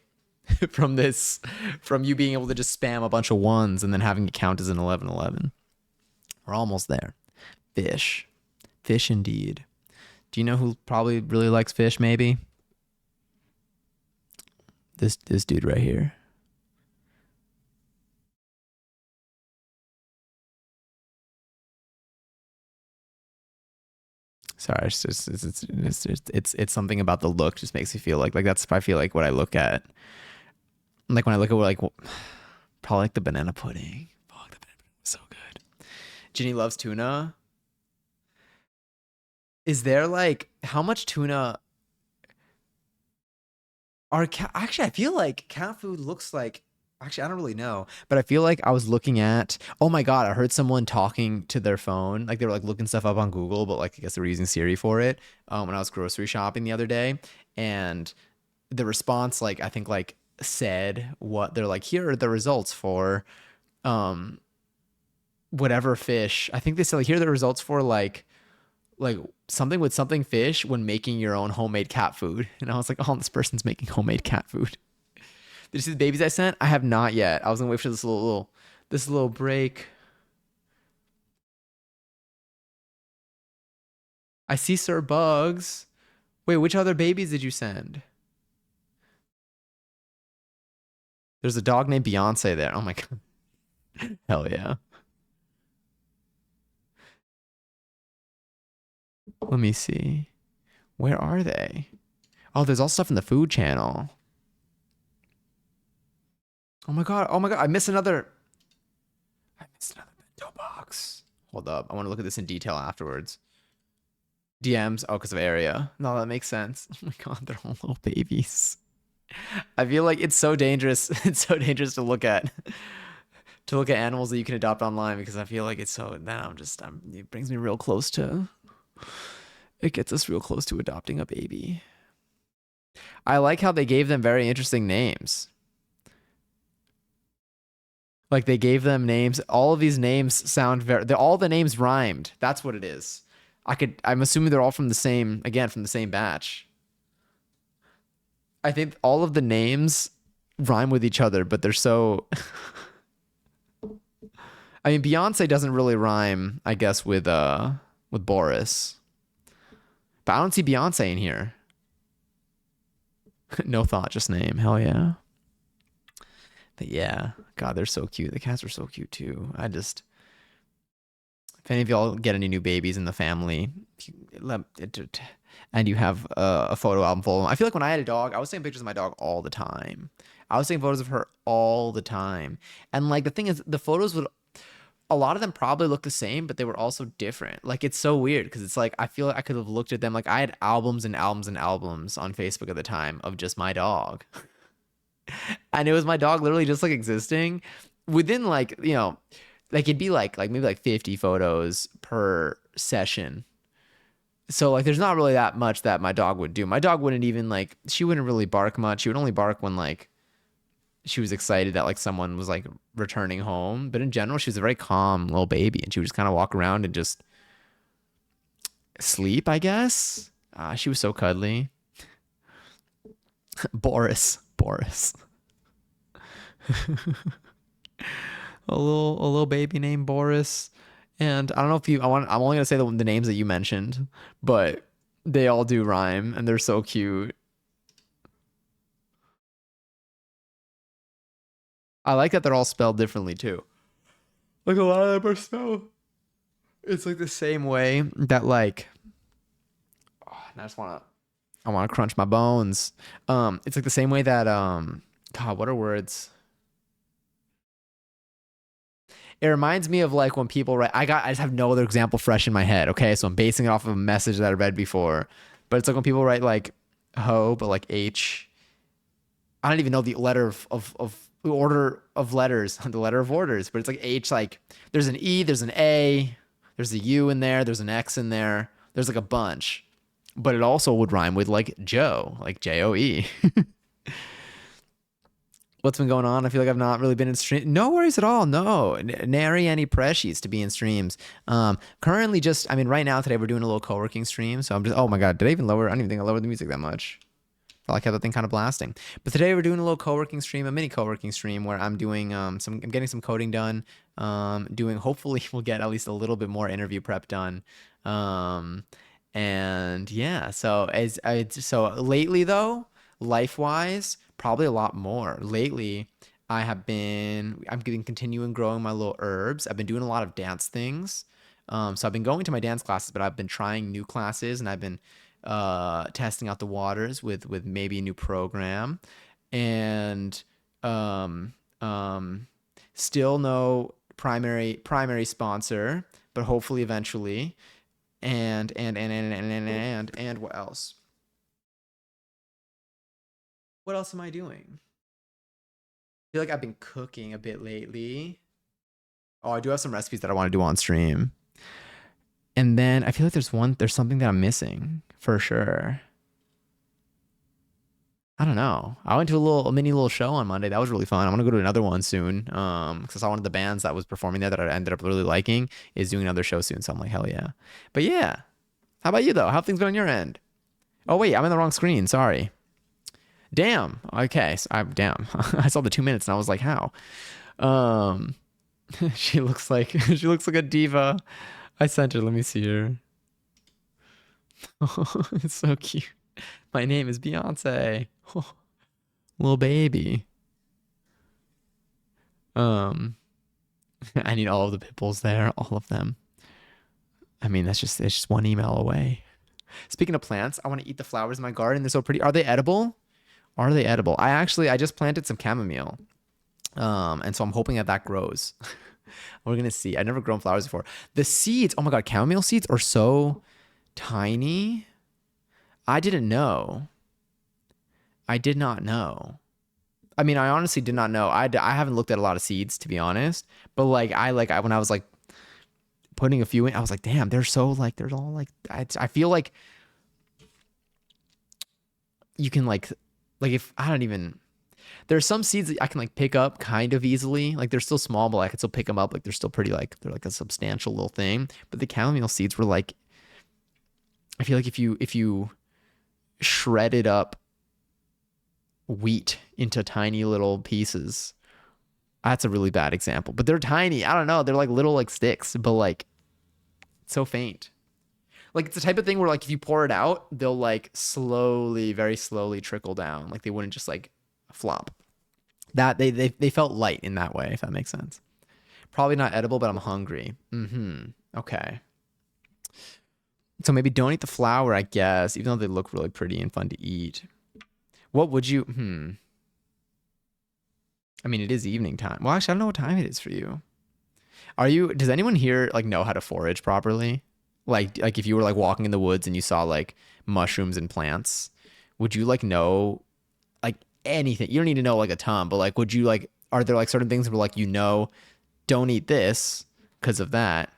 from this, from you being able to just spam a bunch of ones and then having it count as an 11-11. We're almost there. Fish indeed. Do you know who probably really likes fish? Maybe this dude right here. Sorry, it's something about the look just makes me feel like that's I feel like what I look at. Like when I look at like probably like the banana pudding. Fuck, the banana pudding was so good. Ginny loves tuna. Is there like how much tuna are actually I feel like cat food looks like actually I don't really know, but I feel like I was looking at oh my god, I heard someone talking to their phone. Like they were like looking stuff up on Google, but like I guess they were using Siri for it. When I was grocery shopping the other day. And the response like I think like said what they're like, here are the results for um whatever fish. I think they said like here are the results for like something with something fish when making your own homemade cat food. And I was like, oh, this person's making homemade cat food. Did you see the babies I sent? I have not yet. I was gonna wait for this little break. I see Sir Bugs. Wait, which other babies did you send? There's a dog named Beyonce there. Oh my god. Hell yeah. Let me see. Where are they? Oh, there's all stuff in the food channel. Oh my god. Oh my god. I missed another bento box. Hold up. I want to look at this in detail afterwards. DMs. Oh, because of area. No, that makes sense. Oh my god, they're all little babies. I feel like it's so dangerous. It's so dangerous to look at animals that you can adopt online because I feel like it's so. Then it brings me real close to. It gets us real close to adopting a baby. I like how they gave them very interesting names. Like they gave them names. All of these names sound all the names rhymed. That's what it is. I'm assuming they're all from the same, again, from the same batch. I think all of the names rhyme with each other, but they're so. I mean, Beyonce doesn't really rhyme, I guess, with Boris. But I don't see Beyonce in here. No thought, just name. Hell yeah. But yeah, God, they're so cute. The cats are so cute too. If any of y'all get any new babies in the family, and you have a photo album full of them. I feel like when I had a dog, I was taking pictures of my dog all the time. I was taking photos of her all the time. And like the thing is, the photos would, a lot of them probably look the same, but they were also different. Like it's so weird because it's like I feel like I could have looked at them. Like I had albums and albums and albums on Facebook at the time of just my dog. And it was my dog literally just like existing within like like it'd be like maybe like 50 photos per session. So like there's not really that much that my dog would do. My dog wouldn't even like, she wouldn't really bark much. She would only bark when like she was excited that like someone was like returning home. But in general, she was a very calm little baby and she would just kind of walk around and just sleep, I guess. She was so cuddly. Boris. A little baby named Boris. And I don't know if you, I'm only gonna say the names that you mentioned, but they all do rhyme and they're so cute. I like that they're all spelled differently too. Like a lot of them are spelled. It's like the same way that like, oh, I just wanna, I wanna crunch my bones. It's like the same way that God, what are words? It reminds me of like when people write. I just have no other example fresh in my head. Okay, so I'm basing it off of a message that I read before, but it's like when people write like ho, but like h. I don't even know the letter of order of letters, the letter of orders, but it's like h. Like there's an e, there's an a, there's a u in there, there's an x in there. There's like a bunch, but it also would rhyme with like Joe, like Joe. What's been going on? I feel like I've not really been in stream. No worries at all. No, nary any pressures to be in streams. Currently just, I mean, right now today we're doing a little co-working stream. So I'm just, oh my God, did I even lower? I don't even think I lowered the music that much. I like how that thing kind of blasting. But today we're doing a little co-working stream, a mini co-working stream where I'm doing I'm getting some coding done. Doing, hopefully we'll get at least a little bit more interview prep done. Um, and yeah, so lately though, life wise, probably a lot more. Lately, I'm getting continuing growing my little herbs. I've been doing a lot of dance things. So I've been going to my dance classes, but I've been trying new classes and I've been testing out the waters with maybe a new program, and um, um, still no primary sponsor, but hopefully eventually. And what else? What else am I doing? I feel like I've been cooking a bit lately. Oh, I do have some recipes that I want to do on stream. And then I feel like there's something that I'm missing for sure. I don't know. I went to a mini little show on Monday. That was really fun. I want to go to another one soon. Because I saw one of the bands that was performing there that I ended up really liking is doing another show soon. So I'm like, hell yeah. But yeah. How about you though? How have things been on your end? Oh wait, I'm in the wrong screen. Sorry. Damn. Okay. Damn. I saw the 2 minutes and I was like, how? Um, she looks like a diva. I sent her. Let me see her. Oh, it's so cute. My name is Beyonce. Oh, little baby. Um, I need all of the pitbulls there, all of them. I mean, it's just one email away. Speaking of plants, I want to eat the flowers in my garden. They're so pretty. Are they edible? Are they edible? I just planted some chamomile. And so I'm hoping that that grows. We're gonna see. I've never grown flowers before. The seeds, oh my God, chamomile seeds are so tiny. I didn't know. I did not know. I mean, I honestly did not know. I haven't looked at a lot of seeds to be honest, but when I was like putting a few in, I was like, damn, they're so like there's all like I feel like you can like if I don't even there's some seeds that I can like pick up kind of easily. Like they're still small, but I can still pick them up. Like they're still pretty like they're like a substantial little thing. But the chamomile seeds were like I feel like if you shredded up wheat into tiny little pieces. That's a really bad example, but they're tiny. I don't know. They're like little like sticks, but like so faint. Like it's the type of thing where like if you pour it out, they'll like slowly, very slowly trickle down. Like they wouldn't just like flop. That they felt light in that way, if that makes sense. Probably not edible, but I'm hungry. Mm-hmm. Okay. So maybe don't eat the flower, I guess, even though they look really pretty and fun to eat. What would you I mean, it is evening time. Well, actually, I don't know what time it is for you. Does anyone here like know how to forage properly? Like if you were like walking in the woods and you saw like mushrooms and plants, would you like know like anything? You don't need to know like a ton, but like would you like are there like certain things where like don't eat this because of that?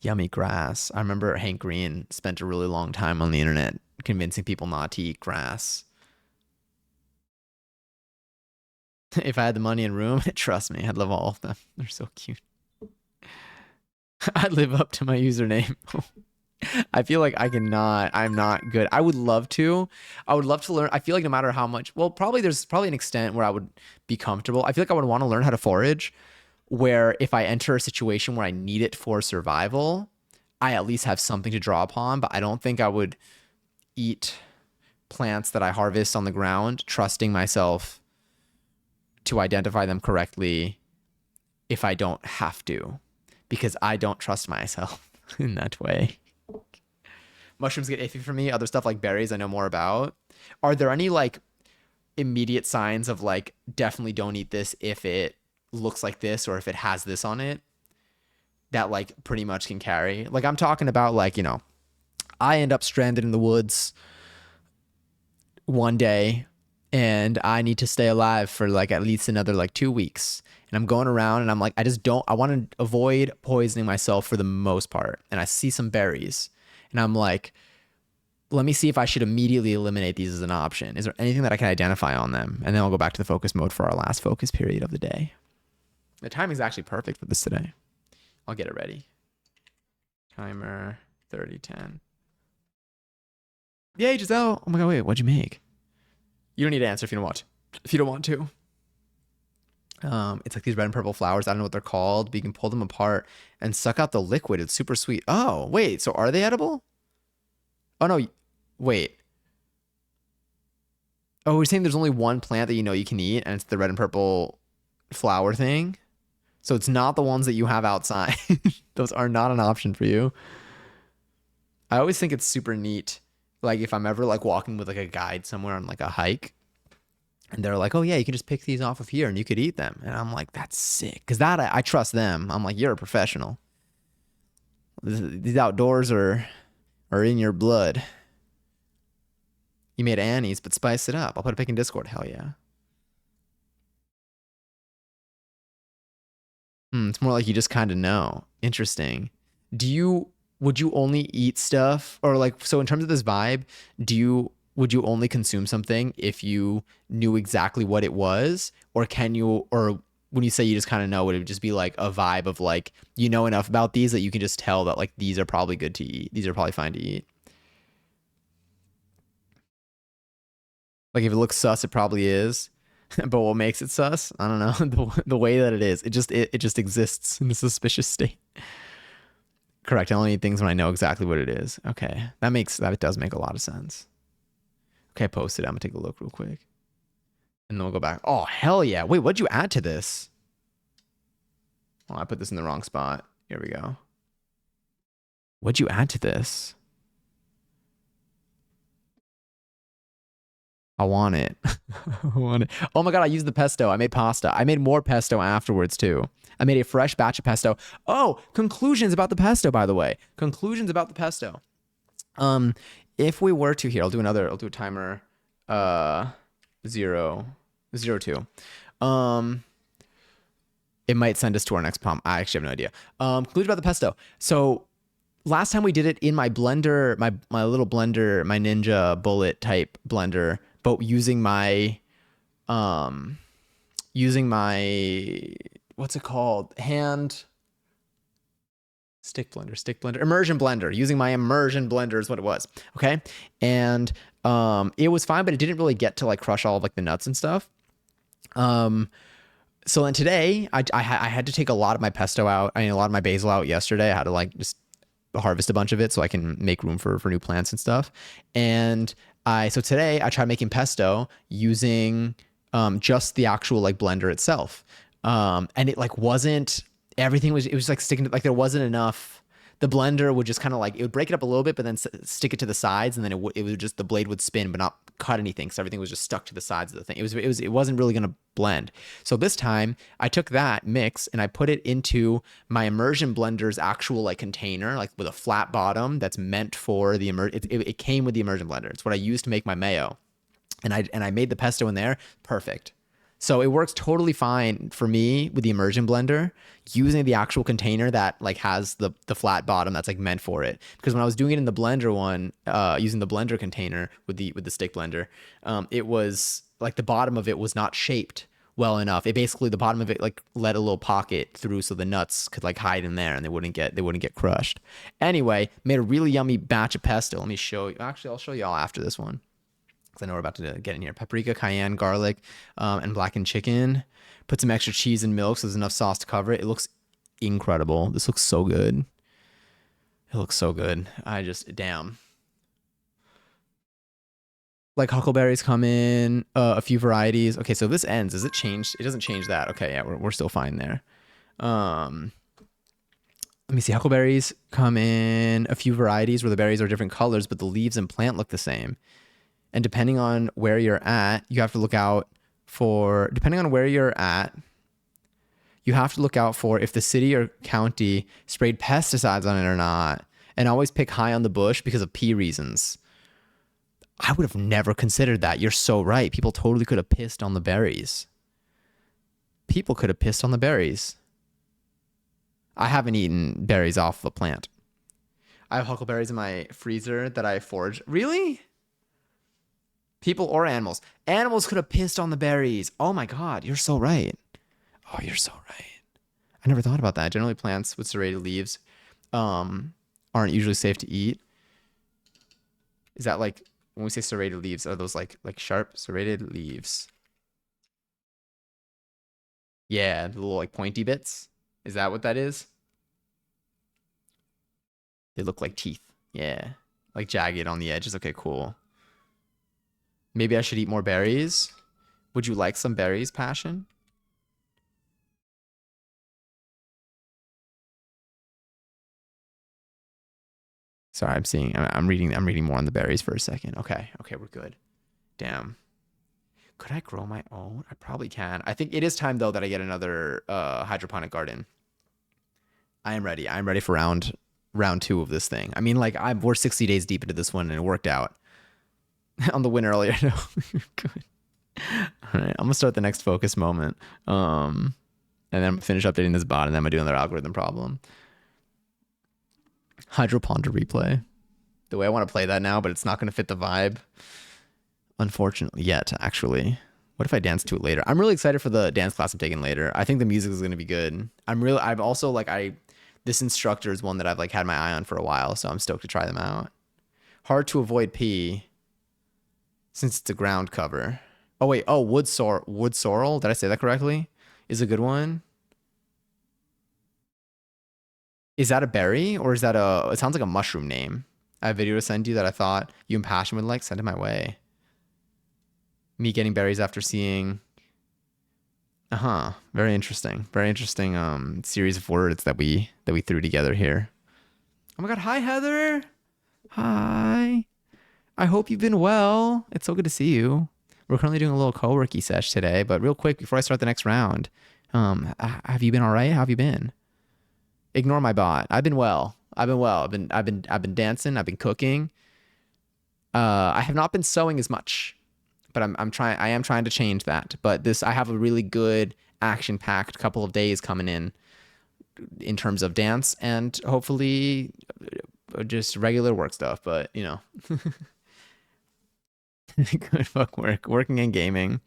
Yummy grass. I remember Hank Green spent a really long time on the internet convincing people not to eat grass. If I had the money and room, trust me, I'd love all of them. They're so cute. I'd live up to my username. I feel like I'm not good. I would love to. I would love to learn. I feel like no matter how much, well, there's probably an extent where I would be comfortable. I feel like I would want to learn how to forage, where if I enter a situation where I need it for survival, I at least have something to draw upon. But I don't think I would eat plants that I harvest on the ground, trusting myself to identify them correctly if I don't have to, because I don't trust myself in that way. Mushrooms get iffy for me. Other stuff like berries, I know more about. Are there any like immediate signs of like definitely don't eat this if it looks like this or if it has this on it that like pretty much can carry? Like I'm talking about like, I end up stranded in the woods one day and I need to stay alive for like at least another like 2 weeks. And I'm going around and I'm like, I want to avoid poisoning myself for the most part. And I see some berries and I'm like, let me see if I should immediately eliminate these as an option. Is there anything that I can identify on them? And then I'll go back to the focus mode for our last focus period of the day. The timing is actually perfect for this today. I'll get it ready. Timer 30:10. Yay, Giselle. Oh my God, wait, what'd you make? You don't need to answer if you don't want to. If you don't want to. It's like these red and purple flowers. I don't know what they're called, but you can pull them apart and suck out the liquid. It's super sweet. Oh, wait, so are they edible? Oh no, wait. Oh, we're saying there's only one plant that you can eat, and it's the red and purple flower thing. So it's not the ones that you have outside. Those are not an option for you. I always think it's super neat. Like if I'm ever like walking with like a guide somewhere on like a hike, and they're like, oh yeah, you can just pick these off of here and you could eat them. And I'm like, that's sick. Because that I trust them. I'm like, you're a professional. These outdoors are in your blood. You made Annie's, but spice it up. I'll put a pic in Discord. Hell yeah. It's more like you just kind of know. Interesting. Would you only eat stuff or like, so in terms of this vibe, would you only consume something if you knew exactly what it was? Or or when you say you just kind of know, would it just be like a vibe of like, enough about these that you can just tell that like, these are probably good to eat. These are probably fine to eat. Like if it looks sus, it probably is. But what makes it sus? I don't know. The way that it is, it just exists in a suspicious state. Correct. I only eat things when I know exactly what it is. Okay, that does make a lot of sense. Okay, I posted. I'm gonna take a look real quick, and then we'll go back. Oh hell yeah! Wait, what'd you add to this? Oh, I put this in the wrong spot. Here we go. What'd you add to this? I want it. I want it. Oh my God, I used the pesto. I made pasta. I made more pesto afterwards too. I made a fresh batch of pesto. Oh, conclusions about the pesto, by the way. Conclusions about the pesto. If we were to here, I'll do a timer 0:02. It might send us to our next prompt. I actually have no idea. Conclusion about the pesto. So last time we did it in my blender, my little blender, my Ninja Bullet type blender, but using my what's it called? Stick blender, immersion blender. Using my immersion blender is what it was. Okay. And it was fine, but it didn't really get to like crush all of like the nuts and stuff. So then today I had to take a lot of my pesto out. I mean, a lot of my basil out yesterday. I had to like just harvest a bunch of it so I can make room for new plants and stuff. And so today I tried making pesto using just the actual like blender itself. And it like wasn't, it was like sticking to, like there wasn't enough. The blender would just kind of like, it would break it up a little bit, but then stick it to the sides, and then it would just, the blade would spin but not cut anything. So everything was just stuck to the sides of the thing. It wasn't really going to blend. So this time I took that mix and I put it into my immersion blender's actual like container, like with a flat bottom that's meant for the it came with the immersion blender. It's what I used to make my mayo. And I made the pesto in there. Perfect. So it works totally fine for me with the immersion blender using the actual container that like has the flat bottom that's like meant for it. Because when I was doing it in the blender one, using the blender container with the stick blender, it was like the bottom of it was not shaped well enough. It basically, the bottom of it like let a little pocket through so the nuts could like hide in there and they wouldn't get crushed. Anyway, made a really yummy batch of pesto. Let me show you. Actually, I'll show y'all after this one. because I know we're about to get in here. Paprika, cayenne, garlic, and blackened chicken. Put some extra cheese and milk so there's enough sauce to cover it. It looks incredible. This looks so good. It looks so good. Damn. Like huckleberries come in, a few varieties. Okay, so this ends. Does it change? It doesn't change that. Okay, yeah, we're still fine there. Um, Let me see. Huckleberries come in a few varieties where the berries are different colors, but the leaves and plant look the same. And depending on where you're at, you have to look out for, depending on where you're at, you have to look out for if the city or county sprayed pesticides on it or not. And always pick high on the bush because of pee reasons. I would have never considered that. You're so right. People totally could have pissed on the berries. People could have pissed on the berries. I haven't eaten berries off the plant. I have huckleberries in my freezer that I foraged. Really? People or animals. Animals could have pissed on the berries. Oh my God, you're so right. Oh, you're so right. I never thought about that. Generally, plants with serrated leaves aren't usually safe to eat. Is that like, when we say serrated leaves, are those like sharp serrated leaves? Yeah, the little like pointy bits. Is that what that is? They look like teeth. Yeah. Like jagged on the edges. Okay, cool. Maybe I should eat more berries. Would you like some berries, Passion? Sorry, I'm reading more on the berries for a second. Okay, we're good. Damn. Could I grow my own? I probably can. I think it is time though that I get another hydroponic garden. I am ready. I'm ready for round 2 of this thing. I mean, like we're 60 days deep into this one and it worked out. On the win earlier. No. Good. All right, I'm gonna start the next focus moment. And then I'm gonna finish updating this bot and then I'm gonna do another algorithm problem. Hydroponder replay. The way I want to play that now, but it's not gonna fit the vibe. Unfortunately, yet, actually. What if I dance to it later? I'm really excited for the dance class I'm taking later. I think the music is gonna be good. I've also like this instructor is one that I've like had my eye on for a while, so I'm stoked to try them out. Hard to avoid pee since it's a ground cover. Oh wait, wood sorrel. Did I say that correctly? Is a good one. Is that a berry or is that it sounds like a mushroom name. I have a video to send you that I thought you and Passion would like. Send it my way. Me getting berries after seeing. Very interesting. Very interesting series of words that we threw together here. Oh my God. Hi, Heather. Hi. I hope you've been well. It's so good to see you. We're currently doing a little coworking sesh today, but real quick before I start the next round, have you been all right? How have you been? Ignore my bot. I've been well. I've been dancing. I've been cooking. I have not been sewing as much, but I am trying to change that. But I have a really good action-packed couple of days coming in terms of dance and hopefully just regular work stuff. But you know. Good fuck working and gaming.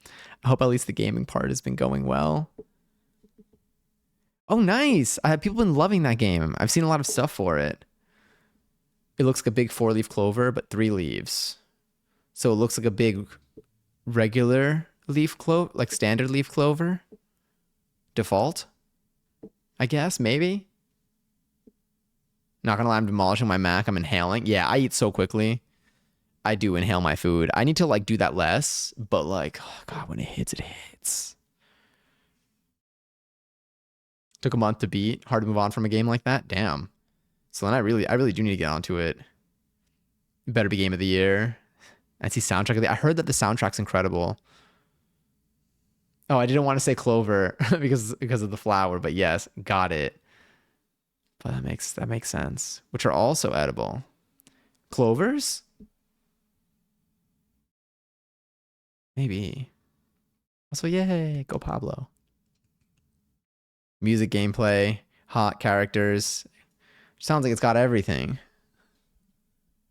I hope at least the gaming part has been going well. Oh, nice. People been loving that game. I've seen a lot of stuff for it. It looks like a big 4-leaf clover, but 3 leaves. So it looks like a big regular leaf clover, like standard leaf clover. Default, I guess, maybe. Not gonna lie, I'm demolishing my Mac. I'm inhaling. Yeah, I eat so quickly. I do inhale my food. I need to like do that less, but like, oh God, when it hits, it hits. Took a month to beat. Hard to move on from a game like that. Damn. So then I really do need to get onto it. Better be game of the year. I see soundtrack of the. I heard that the soundtrack's incredible. Oh, I didn't want to say clover because of the flower, but yes, got it. But that makes sense. Which are also edible. Clovers? Maybe. Also, yay, go Pablo. Music, gameplay, hot characters. Sounds like it's got everything.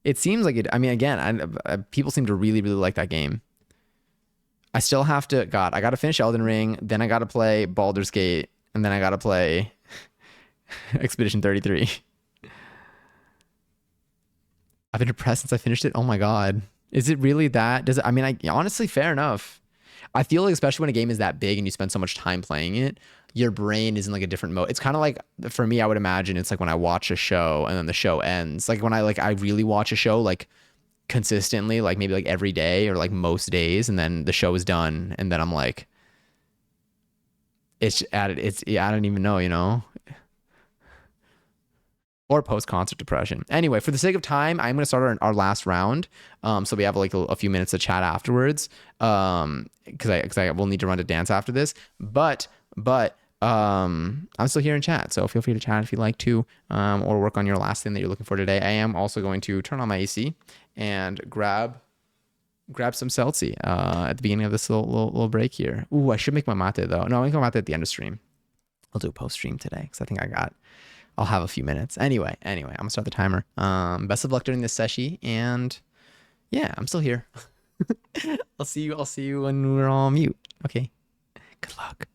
It seems like it. I mean, again, people seem to really, really like that game. I still have to. God, I got to finish Elden Ring. Then I got to play Baldur's Gate, and then I got to play Expedition 33. I've been depressed since I finished it. Oh my God. Is it really that? Does it? I mean, I honestly, fair enough. I feel like especially when a game is that big and you spend so much time playing it, your brain is in like a different mode. It's kind of like for me, I would imagine it's like when I watch a show and then the show ends. Like when I really watch a show like consistently, like maybe like every day or like most days, and then the show is done, and then I'm like, it's added. It's yeah, I don't even know, or post concert depression. Anyway, for the sake of time, I'm going to start our last round. So we have like a few minutes to chat afterwards. Because I will need to run to dance after this. But I'm still here in chat, so feel free to chat if you'd like to, or work on your last thing that you're looking for today. I am also going to turn on my AC and grab some Celsi at the beginning of this little break here. Ooh, I should make my mate though. No, I'll make my mate at the end of stream. I'll do a post stream today because I think I'll have a few minutes. Anyway, I'm gonna start the timer. Best of luck during this session, and yeah, I'm still here. I'll see you when we're all mute. Okay. Good luck.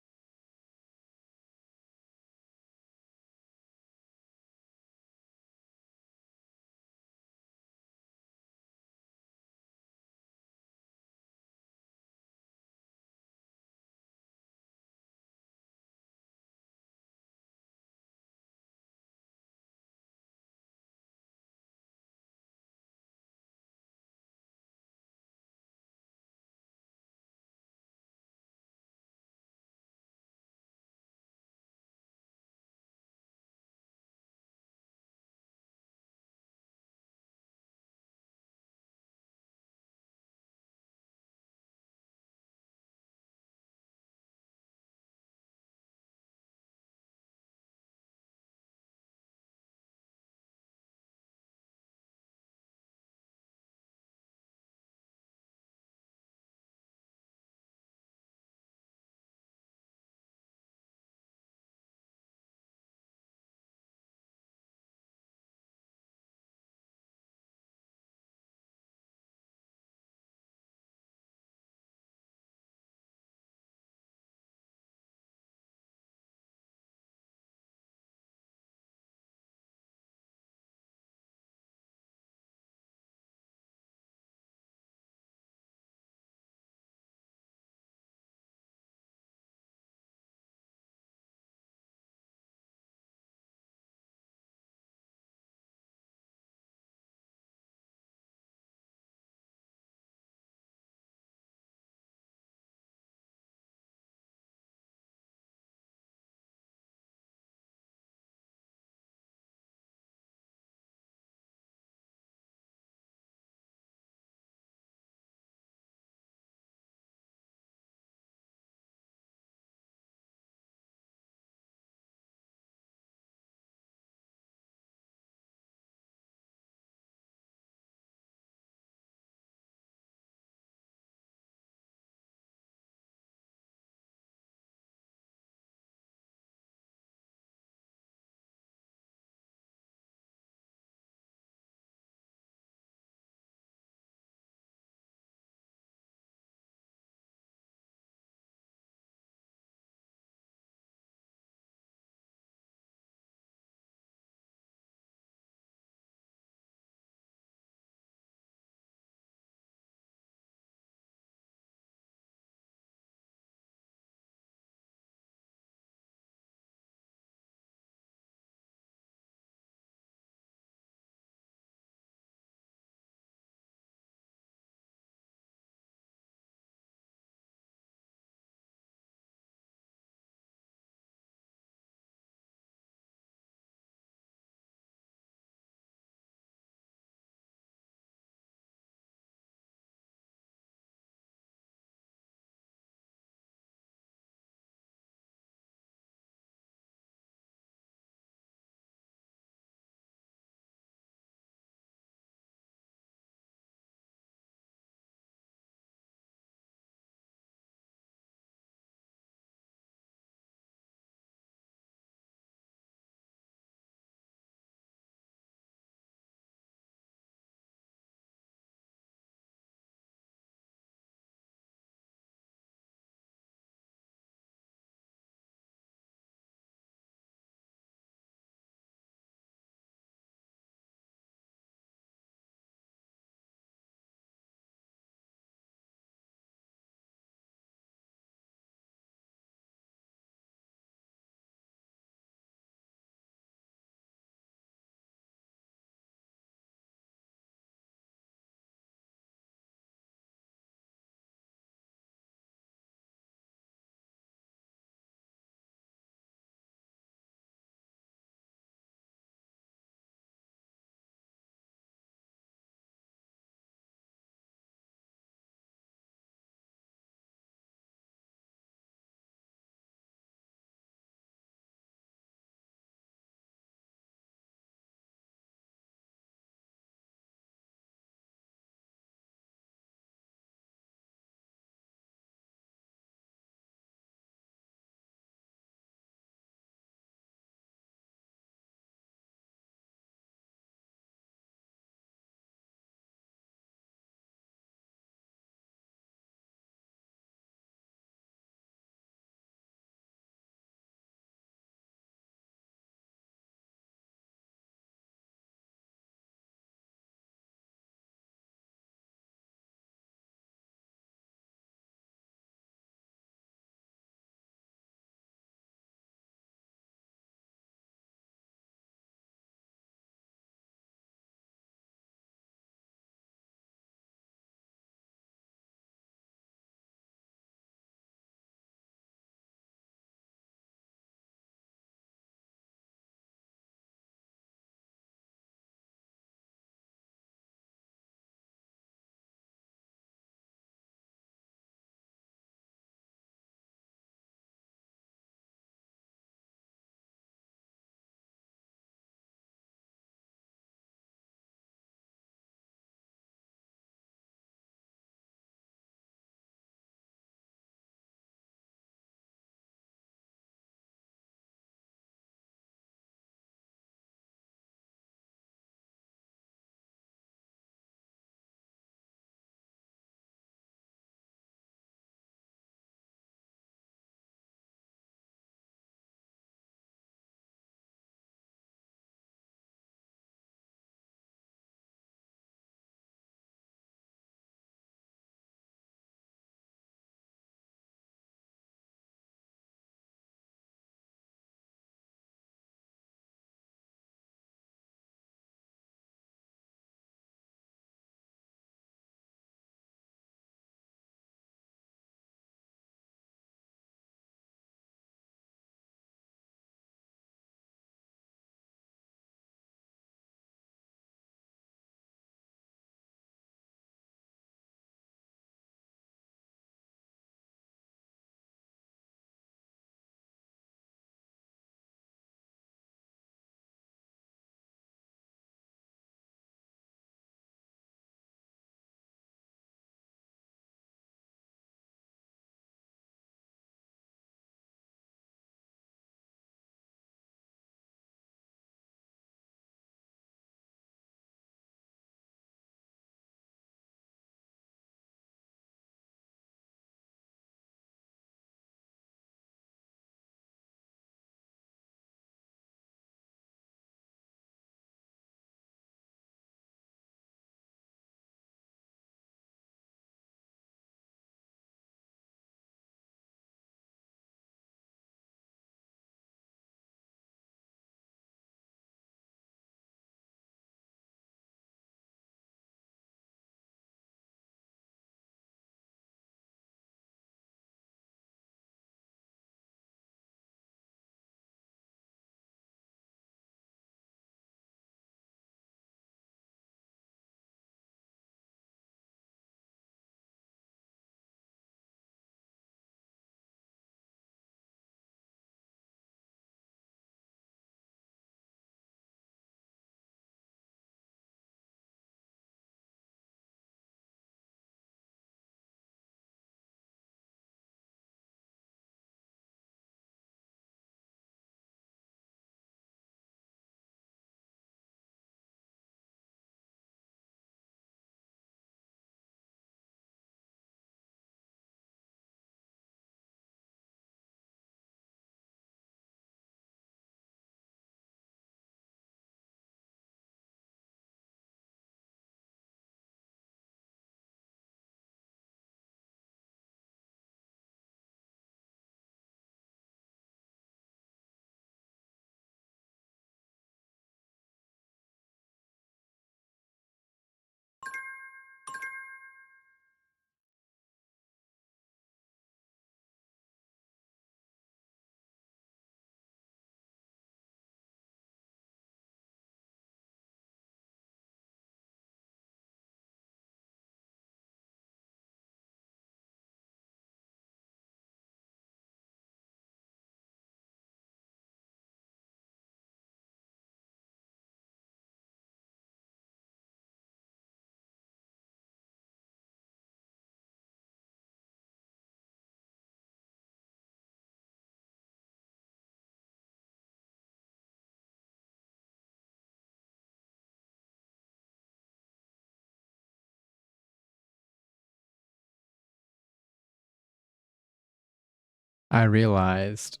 I realized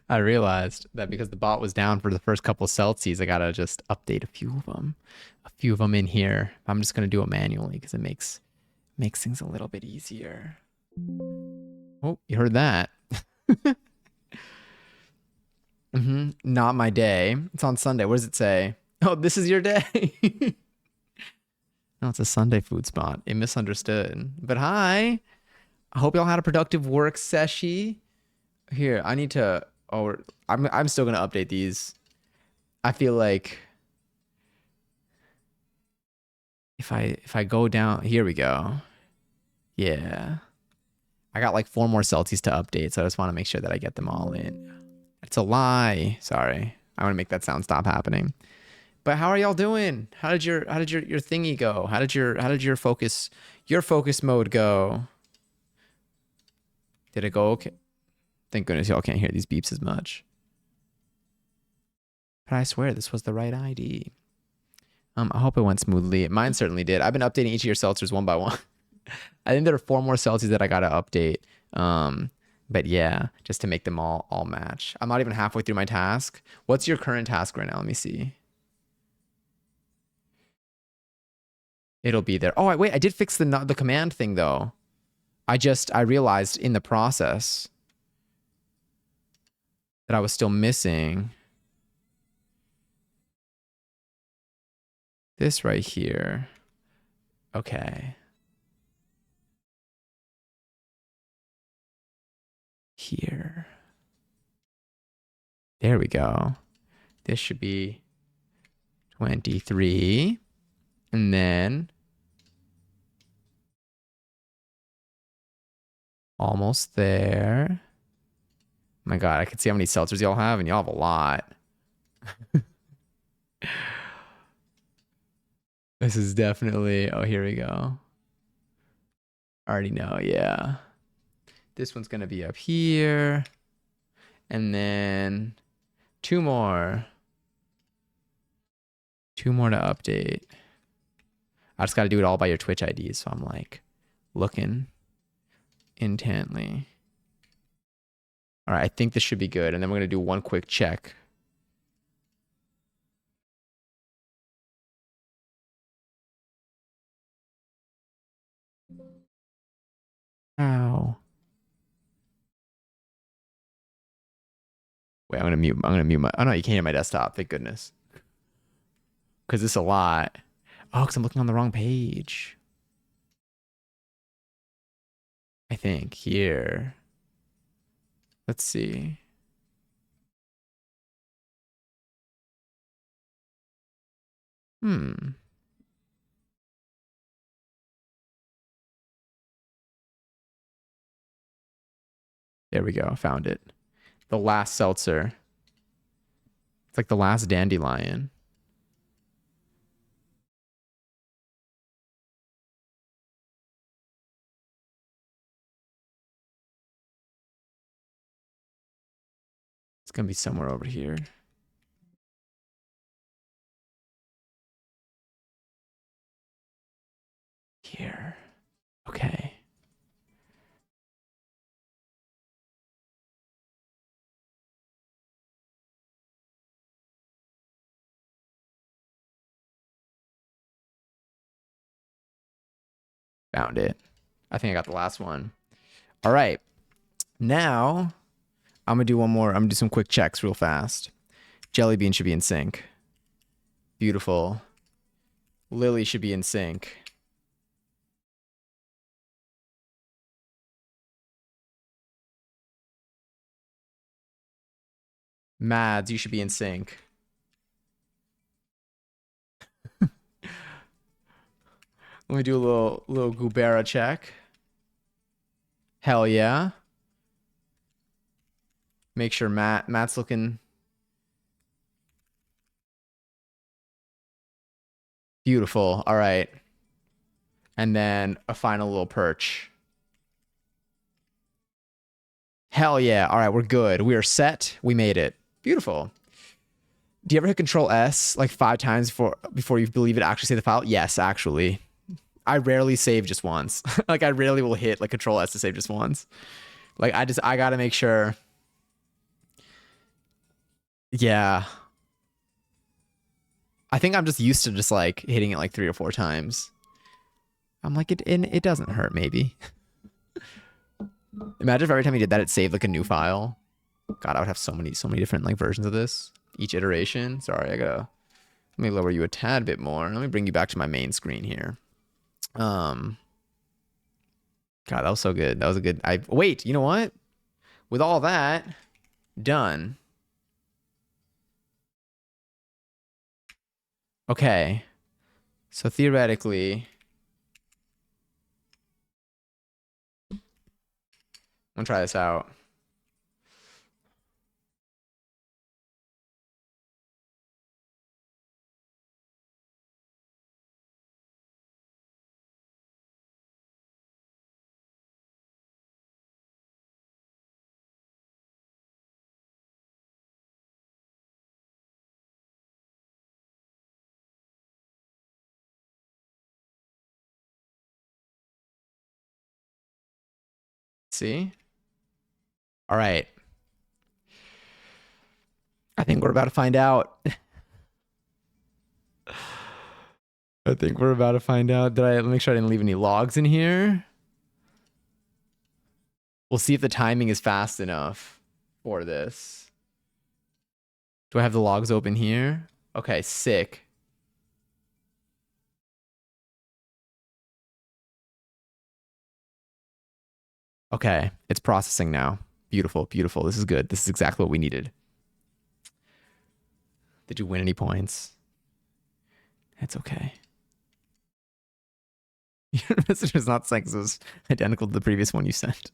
I realized that because the bot was down for the first couple of Celsius, I gotta just update a few of them. A few of them in here. I'm just gonna do it manually because it makes things a little bit easier. Oh, you heard that. Not my day. It's on Sunday. What does it say? Oh, this is your day. No, it's a Sunday food spot. It misunderstood. But hi. I hope y'all had a productive work session. Here, I need to. Oh, I'm still gonna update these. I feel like if I go down, here we go. Yeah, I got like 4 more Celsius to update, so I just want to make sure that I get them all in. It's a lie. Sorry, I want to make that sound stop happening. But how are y'all doing? How did your thingy go? How did your focus mode go? Did it go okay? Thank goodness y'all can't hear these beeps as much. But I swear this was the right ID. I hope it went smoothly. Mine certainly did. I've been updating each of your seltzers one by one. I think there are 4 more seltzers that I gotta update. But yeah, just to make them all match. I'm not even halfway through my task. What's your current task right now? Let me see. It'll be there. Oh, wait, I did fix the command thing though. I realized in the process that I was still missing this right here. Okay. Here. There we go. This should be 23. And then almost there. My God, I can see how many seltzers y'all have, and y'all have a lot. This is definitely, oh, here we go. I already know, yeah. This one's gonna be up here. And then 2 more. 2 more to update. I just gotta do it all by your Twitch IDs, so I'm like looking intently. All right, I think this should be good. And then we're gonna do one quick check. Ow. Wait, I'm gonna mute my, oh no, you can't hear my desktop, thank goodness. Cause it's a lot. Oh, because I'm looking on the wrong page. I think here. Let's see. Hmm. There we go. Found it. The last seltzer. It's like the last dandelion. It's gonna be somewhere over here. Here. Okay. Found it. I think I got the last one. All right. Now, I'm gonna do one more. I'm gonna do some quick checks real fast. Jelly bean should be in sync. Beautiful. Lily should be in sync. Mads, you should be in sync. Let me do a little Gubera check. Hell yeah. Make sure Matt's looking beautiful. All right. And then a final little perch. Hell yeah. All right, we're good. We are set. We made it. Beautiful. Do you ever hit Control S like 5 times before you believe it actually saved the file? Yes, actually. I rarely save just once. Like I rarely will hit like Control S to save just once. Like I gotta make sure. Yeah. I think I'm just used to just like hitting it like 3 or 4 times. I'm like it doesn't hurt maybe. Imagine if every time you did that it saved like a new file. God, I would have so many different like versions of this. Each iteration. Sorry, I gotta let me lower you a tad bit more. Let me bring you back to my main screen here. God, that was so good. That was a good. I wait. You know what? With all that done, okay. So theoretically, I'm gonna try this out. See? All right. I think we're about to find out. I think we're about to find out. Did I make sure I didn't leave any logs in here? We'll see if the timing is fast enough for this. Do I have the logs open here? Okay, sick. Okay, it's processing now. Beautiful, beautiful. This is good. This is exactly what we needed. Did you win any points? It's okay. Your message was not saying it was identical to the previous one you sent.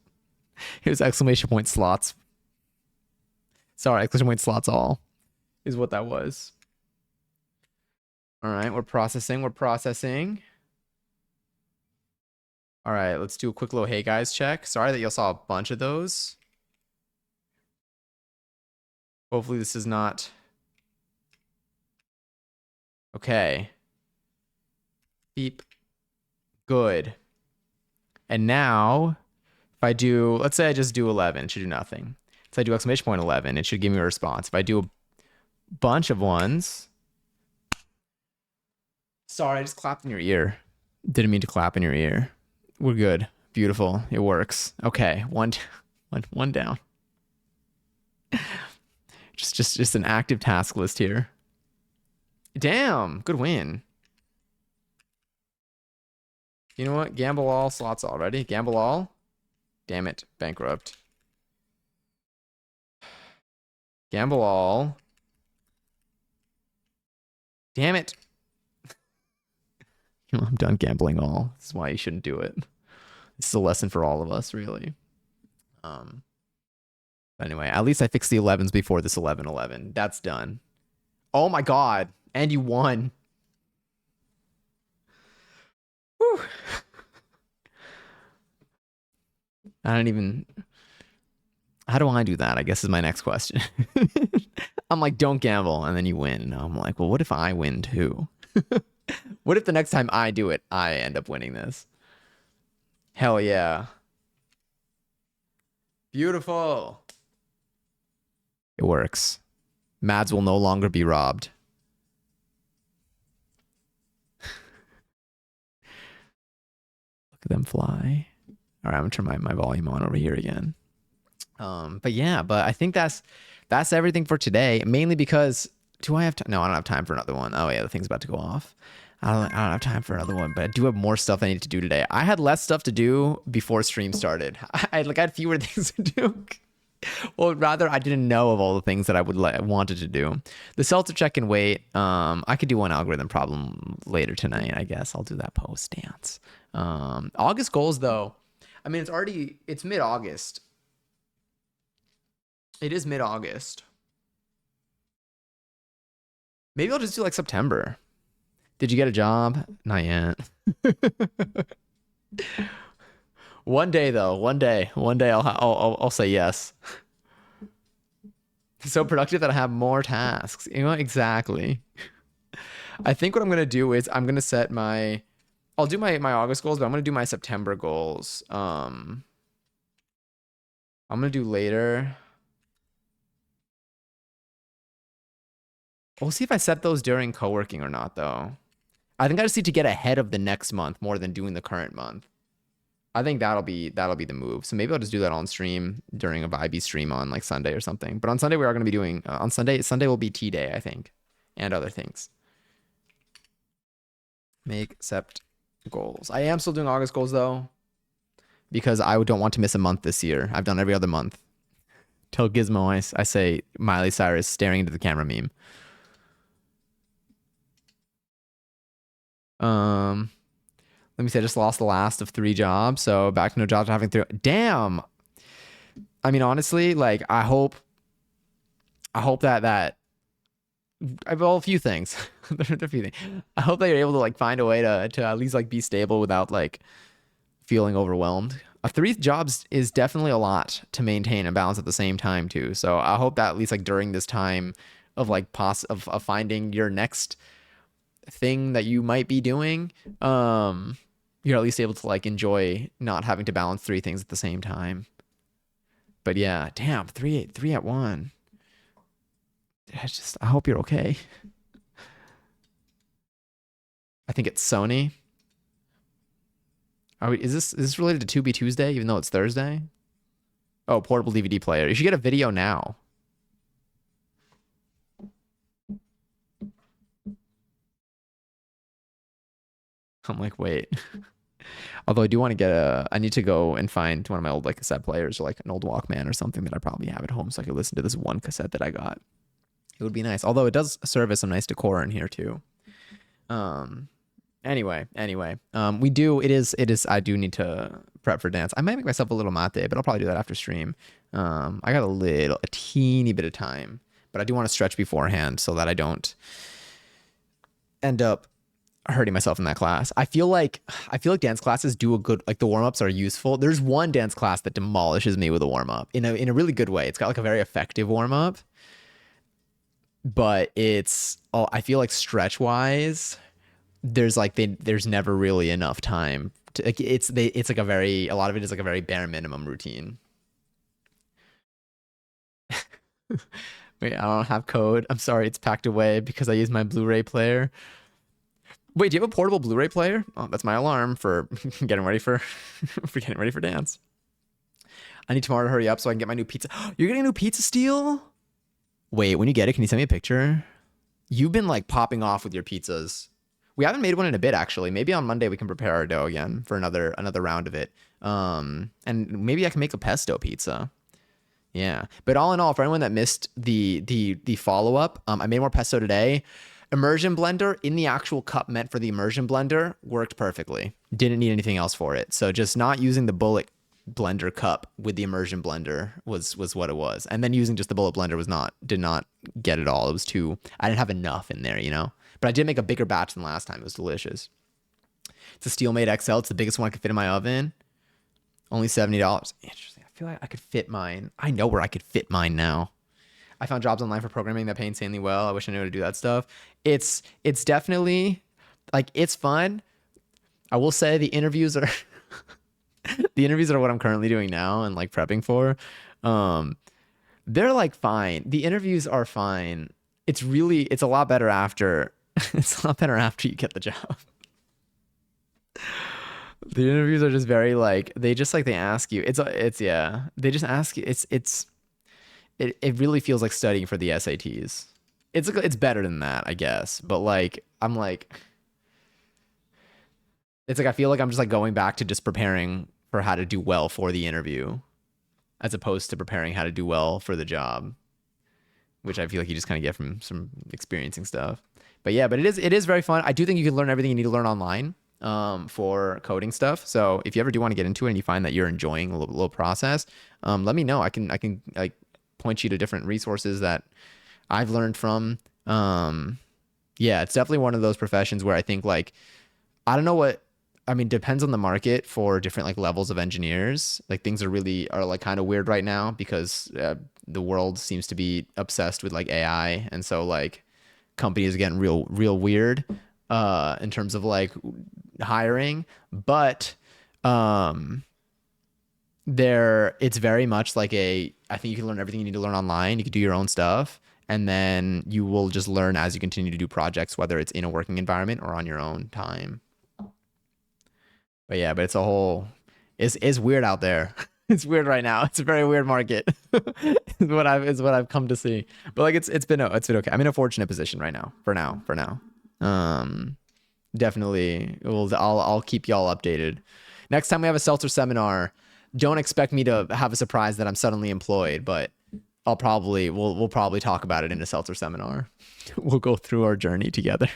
Here's exclamation point slots. Sorry, exclamation point slots all is what that was. All right, we're processing. We're processing. All right, let's do a quick little hey guys check. Sorry that y'all saw a bunch of those. Hopefully this is not... Okay. Beep. Good. And now, if I do, let's say I just do 11, it should do nothing. If I do exclamation point 11, it should give me a response. If I do a bunch of ones... Sorry, I just clapped in your ear. Didn't mean to clap in your ear. We're good. Beautiful. It works. Okay, one down. Just an active task list here. Damn, good win. You know what? Gamble all, slots already. Gamble all. Damn it, bankrupt. Gamble all. Damn it. I'm done gambling all. This is why you shouldn't do it. This is a lesson for all of us, really. Anyway, at least I fixed the 11s before this 11-11. That's done. Oh my god. And you won. Whew. I don't even... How do I do that? I guess is my next question. I'm like, don't gamble, and then you win. And I'm like, well, what if I win too? What if the next time I do it, I end up winning this? Hell yeah. Beautiful. It works. Mads will no longer be robbed. Look at them fly. All right, I'm gonna turn my volume on over here again. But yeah, but I think that's everything for today. Mainly because do I have time? No, I don't have time for another one. Oh yeah, the thing's about to go off. I don't have time for another one, but I do have more stuff I need to do today. I had less stuff to do before stream started. I had fewer things to do. Well, rather, I didn't know of all the things that I would wanted to do. The seltzer check and wait. I could do one algorithm problem later tonight. I guess I'll do that post dance. August goals, though. I mean, it's mid-August. It is mid-August. Maybe I'll just do like September. Did you get a job? Not yet. One day though, one day I'll say yes. So productive that I have more tasks. You know what? Exactly. I think what I'm gonna do is I'm gonna set my I'll do my August goals, but I'm gonna do my September goals. I'm gonna do later. We'll see if I set those during co-working or not, though. I think I just need to get ahead of the next month more than doing the current month. I think that'll be the move. So maybe I'll just do that on stream during a vibey stream on like Sunday or something. But on Sunday we are going to be doing on Sunday will be tea day, I think, and other things. Make sept goals. I am still doing August goals though because I don't want to miss a month this year. I've done every other month. Tell Gizmo I say Miley Cyrus staring into the camera meme. Let me say I just lost the last of 3 jobs, so back to no jobs having 3. Damn. I mean, honestly, like I hope that well, a few things. There's a few things. I hope that you're able to like find a way to at least like be stable without like feeling overwhelmed. 3 jobs is definitely a lot to maintain and balance at the same time too. So I hope that at least like during this time of like of finding your next thing that you might be doing, you're at least able to like enjoy not having to balance 3 things at the same time. But yeah, damn, three at one. I hope you're okay. I think it's Sony. Is this related to 2B Tuesday, even though it's Thursday? Oh, portable DVD player. You should get a video now. I'm like, wait. Although I do want to I need to go and find one of my old like cassette players or like an old Walkman or something that I probably have at home so I could listen to this one cassette that I got. It would be nice. Although it does serve as some nice decor in here too. Anyway. I do need to prep for dance. I might make myself a little mate, but I'll probably do that after stream. I got a teeny bit of time, but I do want to stretch beforehand so that I don't end up hurting myself in that class. I feel like dance classes do a good, like the warm-ups are useful. There's one dance class that demolishes me with a warm-up in a really good way. It's got like a very effective warm-up, but I feel like stretch wise, there's never really enough time to, like it's like a lot of it is like a very bare minimum routine. Wait, I don't have code. I'm sorry, it's packed away because I use my Blu-ray player. Wait, do you have a portable Blu-ray player? Oh, that's my alarm for getting ready for getting ready for dance. I need tomorrow to hurry up so I can get my new pizza. You're getting a new pizza steal? Wait, when you get it, can you send me a picture? You've been like popping off with your pizzas. We haven't made one in a bit actually. Maybe on Monday we can prepare our dough again for another round of it. And maybe I can make a pesto pizza. Yeah. But all in all, for anyone that missed the follow-up, I made more pesto today. Immersion blender in the actual cup meant for the immersion blender worked perfectly. Didn't need anything else for it. So just not using the bullet blender cup with the immersion blender was what it was. And then using just the bullet blender did not get it all. It was I didn't have enough in there, you know? But I did make a bigger batch than last time. It was delicious. It's a Steelmate XL. It's the biggest one I could fit in my oven. Only $70. Interesting. I feel like I could fit mine. I know where I could fit mine now. I found jobs online for programming that pay insanely well. I wish I knew how to do that stuff. It's definitely like it's fun. I will say the interviews are what I'm currently doing now and like prepping for. They're like fine. The interviews are fine. It's a lot better after you get the job. The interviews are just very like they ask you. Yeah. They just ask you. It really feels like studying for the SATs. It's better than that, I guess. But like I'm like it's like I feel like I'm just like going back to just preparing for how to do well for the interview as opposed to preparing how to do well for the job, which I feel like you just kind of get from some experiencing stuff. But yeah, but it is very fun. I do think you can learn everything you need to learn online for coding stuff. So if you ever do want to get into it and you find that you're enjoying a little process, let me know. I can like point you to different resources that I've learned from. Yeah, it's definitely one of those professions where I think like, I don't know depends on the market for different like levels of engineers. Like things are like kind of weird right now because the world seems to be obsessed with like AI. And so like companies are getting real weird in terms of like hiring, but um it's very much like I think you can learn everything you need to learn online. You can do your own stuff, and then you will just learn as you continue to do projects, whether it's in a working environment or on your own time. But yeah, but it's weird out there. It's weird right now. It's a very weird market. Is what I've come to see. But like it's been okay. I'm in a fortunate position right now. For now. Um Definitely I'll keep y'all updated. Next time we have a seltzer seminar, don't expect me to have a surprise that I'm suddenly employed, but we'll probably talk about it in a seltzer seminar. We'll go through our journey together.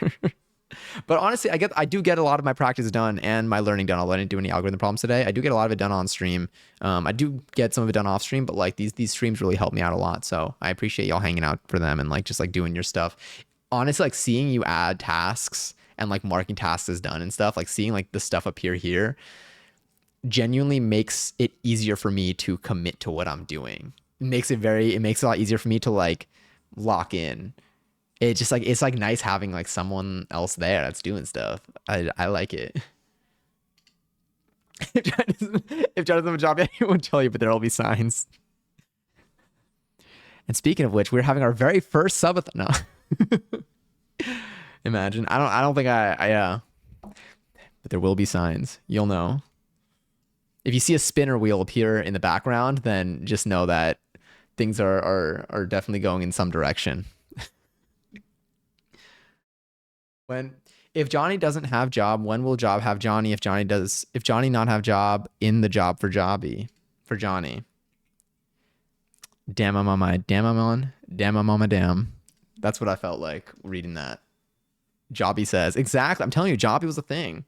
But honestly, I do get a lot of my practice done and my learning done. Although I didn't do any algorithm problems today, I do get a lot of it done on stream. I do get some of it done off stream, but like these streams really help me out a lot. So I appreciate y'all hanging out for them and like just like doing your stuff. Honestly, like seeing you add tasks and like marking tasks as done and stuff, like seeing like the stuff appear here genuinely makes it easier for me to commit to what I'm doing. It makes it a lot easier for me to like lock in. It's like nice having like someone else there that's doing stuff. I like it. If John doesn't have a job yet, he won't tell you, but there'll be signs. And speaking of which, we're having our very first subathon. No. Imagine. I don't think but there will be signs. You'll know. If you see a spinner wheel appear in the background, then just know that things are definitely going in some direction. If Johnny doesn't have job, when will job have Johnny? If Johnny not have job, in the job for Johnny. Damn, I'm on my damn, I'm on damn, I'm on my damn. That's what I felt like reading that. Jobby says exactly. I'm telling you, Jobby was a thing.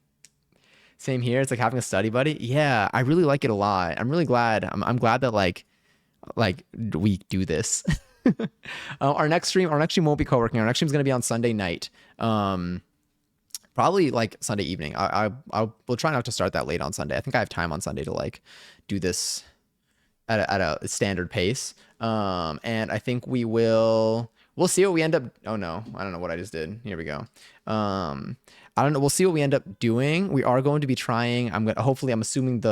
Same here. It's like having a study buddy. Yeah, I really like it a lot. I'm really glad. I'm glad that like we do this. Our next stream won't be co-working. Our next stream is gonna be on Sunday night. Probably like Sunday evening. We'll try not to start that late on Sunday. I think I have time on Sunday to like do this at a standard pace. And I think we'll see what we end up. Oh no, I don't know what I just did. Here we go. I don't know. We'll see what we end up doing. We are going to be trying. Hopefully, I'm assuming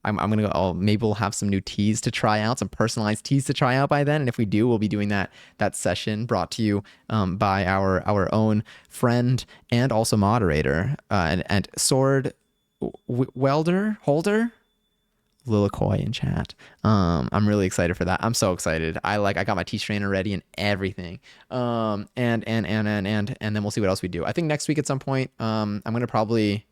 I'm gonna go. Oh, maybe we'll have some new teas to try out, some personalized teas to try out by then. And if we do, we'll be doing that session brought to you by our own friend and also moderator and sword welder holder Lilicoy in chat. I'm really excited for that. I'm so excited. I got my tea strainer ready and everything. And then we'll see what else we do. I think next week at some point, we're probably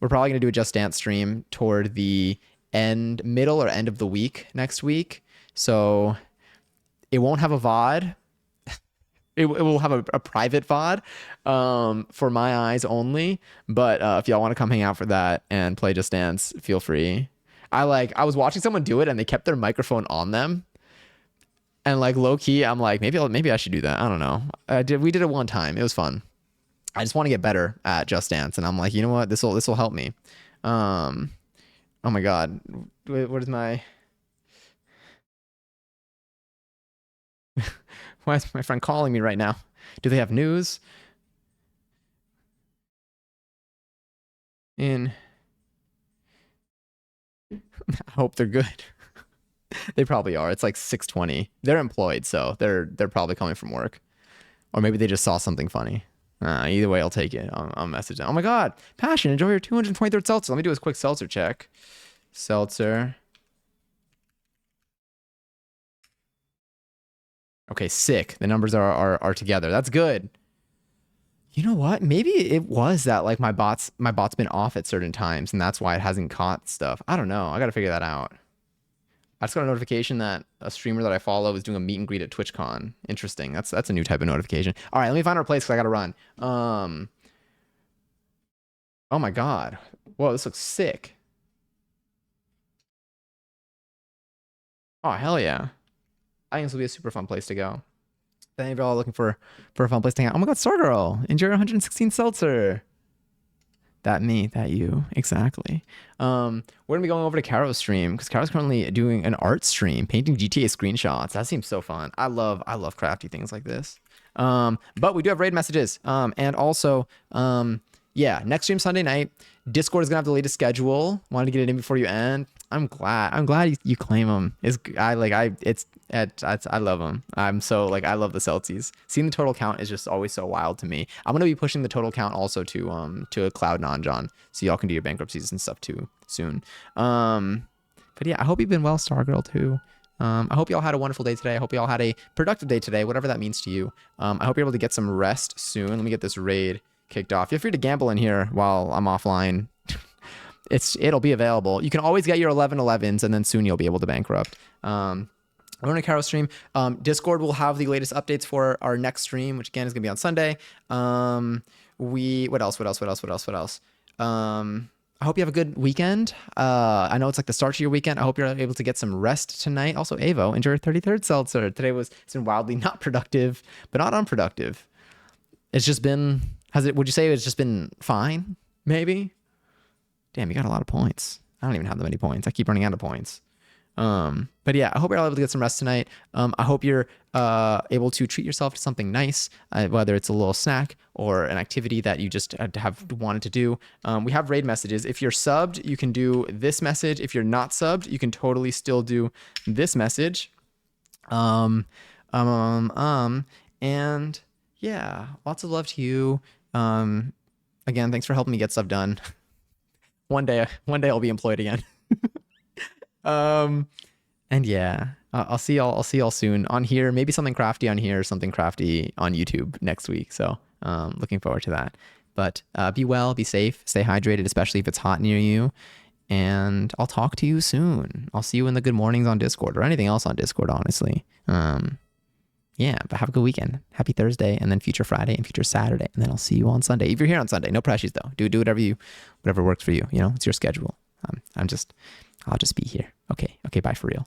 gonna do a Just Dance stream toward the middle or end of the week next week. So it won't have a VOD. It will have a private VOD for my eyes only. But if y'all want to come hang out for that and play Just Dance, feel free. I was watching someone do it and they kept their microphone on them. And like low key, I'm like, maybe I should do that. I don't know. We did it one time. It was fun. I just want to get better at Just Dance. And I'm like, you know what? This will help me. Oh my God. What is my... Why is my friend calling me right now? Do they have news? I hope they're good. They probably are. It's like 6:20. They're employed, so they're probably coming from work. Or maybe they just saw something funny. Either way, I'll take it. I'll message them. Oh my God. Passion, enjoy your 223rd seltzer. Let me do a quick seltzer check. Seltzer. Okay, sick. The numbers are together. That's good. You know what? Maybe it was that like my bot's been off at certain times and that's why it hasn't caught stuff. I don't know. I got to figure that out. I just got a notification that a streamer that I follow is doing a meet and greet at TwitchCon. Interesting. That's a new type of notification. All right, let me find our place because I got to run. Oh my God. Whoa, this looks sick. Oh, hell yeah. I think this will be a super fun place to go. If any of y'all are looking for a fun place to hang out. Oh my God, Sorgirl. Enjoy your 116 seltzer. That you. Exactly. We're gonna be going over to Caro's stream because Caro's currently doing an art stream, painting GTA screenshots. That seems so fun. I love crafty things like this. But we do have raid messages. And also, yeah, next stream Sunday night. Discord is gonna have the latest schedule. Wanted to get it in before you end. I'm glad. I'm glad you claim them. I love them. I'm so like I love the Celtics. Seeing the total count is just always so wild to me. I'm gonna be pushing the total count also to a cloud non-John, so y'all can do your bankruptcies and stuff too soon. But yeah, I hope you've been well, Stargirl too. I hope y'all had a wonderful day today. I hope y'all had a productive day today, whatever that means to you. I hope you're able to get some rest soon. Let me get this raid kicked off. Feel free to gamble in here while I'm offline. It'll be available. You can always get your 11/11s, and then soon you'll be able to bankrupt. I'm on a Caro stream. Discord will have the latest updates for our next stream, which again is gonna be on Sunday. What else? I hope you have a good weekend. I know it's like the start to your weekend. I hope you're able to get some rest tonight. Also, Avo, enjoy your 33rd seltzer. It's been wildly not productive, but not unproductive. It's just been, would you say it's just been fine? Maybe? Damn, you got a lot of points. I don't even have that many points. I keep running out of points. But yeah, I hope you're all able to get some rest tonight. I hope you're able to treat yourself to something nice, whether it's a little snack or an activity that you just have wanted to do. We have raid messages. If you're subbed, you can do this message. If you're not subbed, you can totally still do this message. And yeah, lots of love to you. Again, thanks for helping me get stuff done. One day I'll be employed again. And yeah, I'll see y'all soon on here. Maybe something crafty on here, something crafty on YouTube next week. So, looking forward to that. But be well, be safe, stay hydrated, especially if it's hot near you. And I'll talk to you soon. I'll see you in the good mornings on Discord or anything else on Discord, honestly. Yeah, but have a good weekend. Happy Thursday, and then future Friday and future Saturday, and then I'll see you on Sunday. If you're here on Sunday, no pressures though. Do whatever works for you. You know, it's your schedule. I'll just be here. Okay, bye for real.